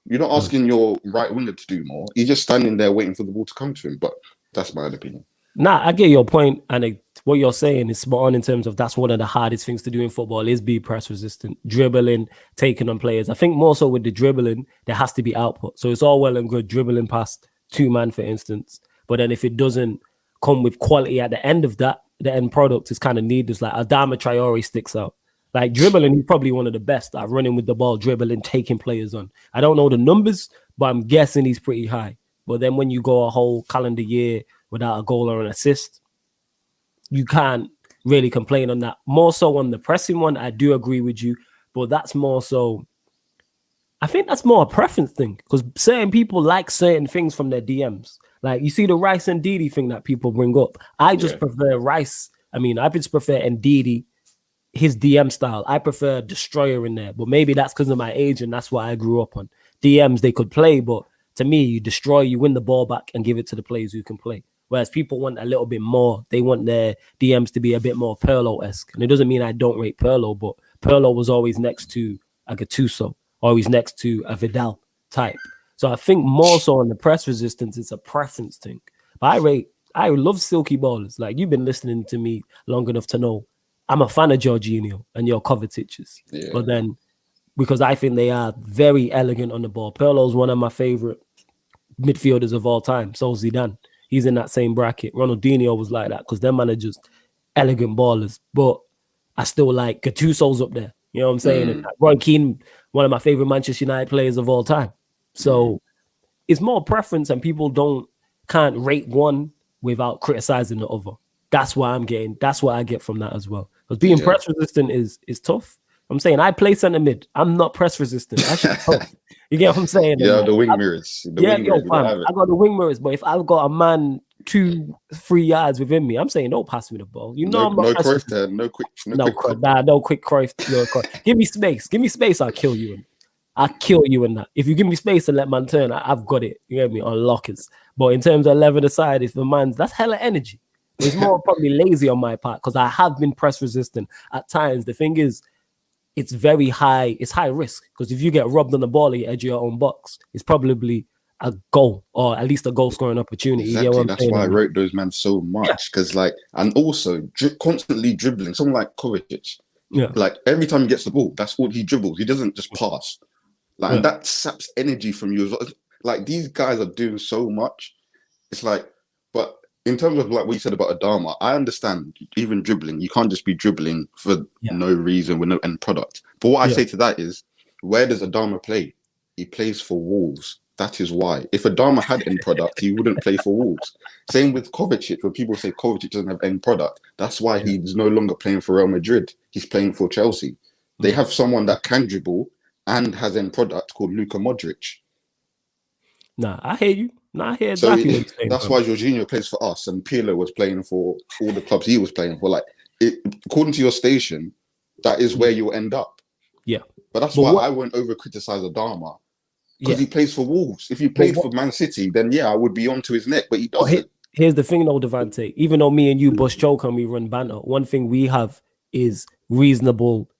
You're not asking your right winger to do more. He's just standing there waiting for the ball to come to him. But that's my opinion. Nah, I get your point, and what you're saying is spot on in terms of that's one of the hardest things to do in football is be press resistant, dribbling, taking on players. I think more so with the dribbling, there has to be output. So it's all well and good dribbling past 2 man, for instance, but then if it doesn't come with quality at the end of that, the end product is kind of needless. Like Adama Traore sticks out. Like dribbling, he's probably one of the best at running with the ball, dribbling, taking players on. I don't know the numbers, but I'm guessing he's pretty high. But then when you go a whole calendar year without a goal or an assist, you can't really complain on that. More so on the pressing one, I do agree with you, but that's more so, I think that's more a preference thing because certain people like certain things from their DMs. Like you see the Rice and Ndidi thing that people bring up. I just prefer Rice. I just prefer Ndidi, his DM style. I prefer Destroyer in there, but maybe that's because of my age and that's what I grew up on. DMs, they could play, but to me, you destroy, you win the ball back and give it to the players who can play. Whereas people want a little bit more. They want their DMs to be a bit more Pirlo-esque. And it doesn't mean I don't rate Pirlo, but Pirlo was always next to a Gattuso, always next to a Vidal type. So I think more so on the press resistance, it's a preference thing. But I love silky ballers. Like you've been listening to me long enough to know I'm a fan of Jorginho and your Kovacic's. Yeah. But then because I think they are very elegant on the ball. Pirlo's one of my favorite midfielders of all time. So Zidane. He's in that same bracket. Ronaldinho was like that because them man are just elegant ballers. But I still like Gattuso's up there. You know what I'm saying? And Roy Keane, one of my favorite Manchester United players of all time. So it's more preference, and people can't rate one without criticizing the other. That's what I'm getting. That's what I get from that as well. Because being press resistant is tough. I'm saying I play center mid. I'm not press resistant. That's just tough. You get what I'm saying? Yeah, the wing mirrors. I got the wing mirrors, but if I've got a man 2-3 yards within me, I'm saying don't pass me the ball. You know, I'm not Cruyff there. No quick Cruyff. Give me space. I'll kill you. I'll kill you in that. If you give me space and let man turn, I've got it. You get me on lockers. But in terms of level aside, if the man's that's hella energy. It's more probably lazy on my part because I have been press resistant at times. The thing is, it's very high. It's high risk because if you get robbed on the ball at the edge of your own box, it's probably a goal or at least a goal scoring opportunity. Exactly. That's why I wrote those men so much because, and also constantly dribbling. Someone like Kovacic, like every time he gets the ball, that's all he dribbles. He doesn't just pass. And that saps energy from you as well. Like these guys are doing so much. It's like, but in terms of like what you said about Adama, I understand even dribbling. You can't just be dribbling for no reason with no end product. But what I say to that is, where does Adama play? He plays for Wolves. That is why. If Adama had end product, he wouldn't play for Wolves. Same with Kovacic. When people say Kovacic doesn't have end product, that's why he's no longer playing for Real Madrid. He's playing for Chelsea. They have someone that can dribble and has end product called Luka Modric. Nah, I hear you. I hear exactly what you're saying. That's why Jorginho plays for us and Pirlo was playing for all the clubs he was playing for. Like, according to your station, that is where you'll end up. Yeah. But that's why I won't over-criticize Adama. Because he plays for Wolves. If he played for Man City, then I would be onto his neck, but he doesn't. Here's the thing though, Devante. Even though me and you bust joke and we run banter, one thing we have is reasonable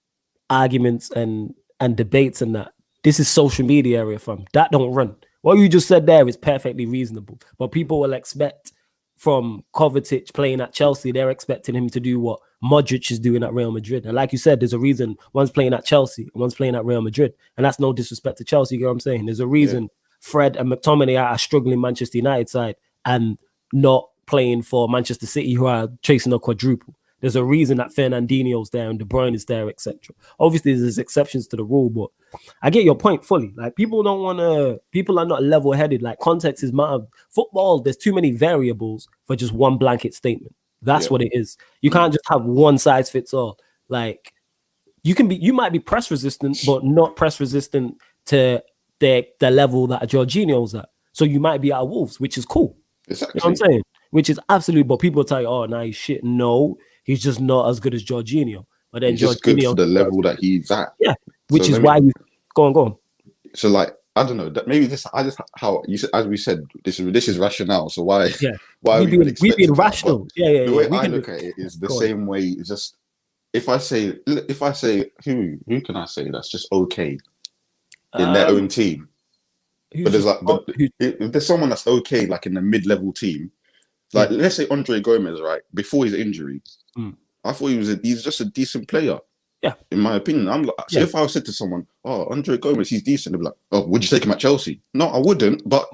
arguments and debates and that. This is social media area, fam. That don't run. What you just said there is perfectly reasonable. But people will expect from Kovacic playing at Chelsea, they're expecting him to do what Modric is doing at Real Madrid. And like you said, there's a reason one's playing at Chelsea and one's playing at Real Madrid. And that's no disrespect to Chelsea, you get what I'm saying? There's a reason Fred and McTominay are struggling Manchester United side and not playing for Manchester City, who are chasing a quadruple. There's a reason that Fernandinho's there and De Bruyne is there, etc. Obviously, there's exceptions to the rule, but I get your point fully. Like, people are not level-headed. Like, context is matter. Football, there's too many variables for just one blanket statement. That's what it is. You can't just have one size fits all. Like, you might be press resistant, but not press resistant to the level that Jorginho's at. So you might be at Wolves, which is cool. Exactly. You know what I'm saying? Which is absolutely, but people tell you, oh, nah, he's shit. No, he's just not as good as Jorginho. But then he's just good for the level that he's at. Yeah, which is why you go on. So, like, I don't know. Maybe how you said, as we said, this is rationale. So why are we being rational? The way I look at it is the same way. It's just if I say who can I say that's just okay in their own team. But if there's someone that's okay, like in the mid-level team, like let's say Andre Gomez, right? Before his injury, I thought he's just a decent player. Yeah, in my opinion, I'm like, so if I said to someone, "Oh, Andre Gomez, he's decent," they'd be like, "Oh, would you take him at Chelsea?" No, I wouldn't, but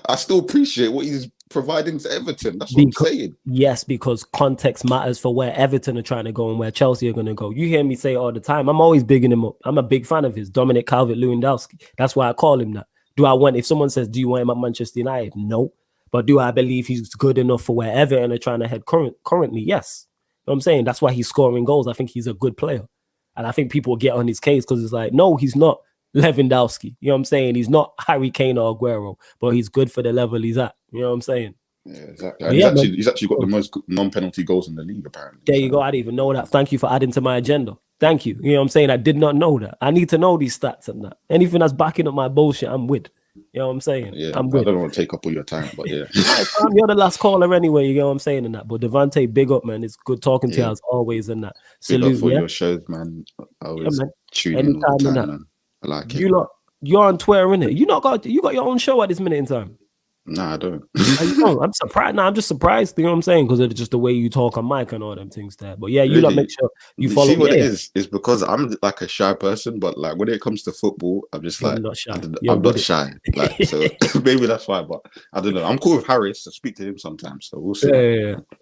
I still appreciate what he's providing to Everton. That's what I'm saying. Yes, because context matters for where Everton are trying to go and where Chelsea are going to go. You hear me say all the time, I'm always bigging him up. I'm a big fan of his, Dominic Calvert-Lewandowski. That's why I call him that. If someone says, do you want him at Manchester United? No. But do I believe he's good enough for where Everton are trying to head currently? Yes. You know what I'm saying? That's why he's scoring goals. I think he's a good player. And I think people get on his case because it's like, no, he's not Lewandowski. You know what I'm saying? He's not Harry Kane or Aguero, but he's good for the level he's at. You know what I'm saying? Yeah, exactly. And he's actually got the most non-penalty goals in the league, apparently. There you go. I didn't even know that. Thank you for adding to my agenda. Thank you. You know what I'm saying? I did not know that. I need to know these stats and that. Anything that's backing up my bullshit, I'm with. You know what I'm saying? Yeah, I'm I don't want to take up all your time, but yeah. You're the last caller anyway, you know what I'm saying in that. But Devante, big up, man. It's good talking to you as always in that. Salute big up for your shows, man. I always tune in all the time, man. I like it. You're on Twitter, innit? You got your own show at this minute in time. Nah, I don't. I'm surprised. I'm just surprised. You know what I'm saying? Because it's just the way you talk on mic and all them things there. But yeah, you really? Make sure you follow. See what it is because I'm like a shy person, but like when it comes to football, I'm just like not shy. I'm not shy. Like so, maybe that's why. But I don't know. I'm cool with Harris. I speak to him sometimes, so we'll see.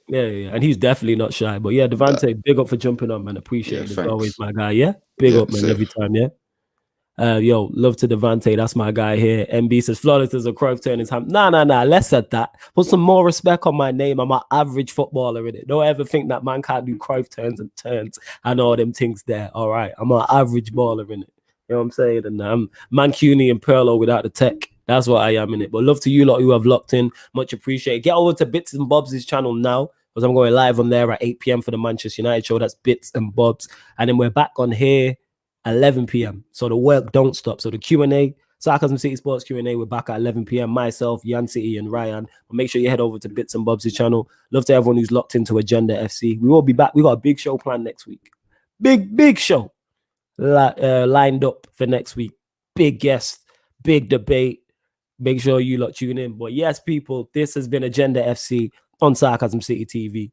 Yeah. And he's definitely not shy. But yeah, Devante, big up for jumping on, man. Appreciate it. As always, my guy. Yeah, big up, man. Every time. Yeah. Yo, love to Devante. That's my guy here. MB says, flawless as a Cruyff turn his hand. Nah. Less at that. Put some more respect on my name. I'm an average footballer in it. Don't ever think that man can't do Cruyff turns and all them things there. All right. I'm an average baller in it. You know what I'm saying? And I'm Mancuni and Perlo without the tech. That's what I am in it. But love to you lot who have locked in. Much appreciated. Get over to Bits and Bobs' channel now because I'm going live on there at 8 p.m. for the Manchester United show. That's Bits and Bobs. And then we're back on here 11 p.m. So the work don't stop. So the Q&A, Sarcasm City Sports Q&A, we're back at 11 p.m. Myself, Yan City, and Ryan. But make sure you head over to Bits and Bobs' channel. Love to everyone who's locked into Agenda FC. We will be back. We got a big show planned next week. Big show lined up for next week. Big guest, big debate. Make sure you lot tune in. But yes, people, this has been Agenda FC on Sarcasm City TV.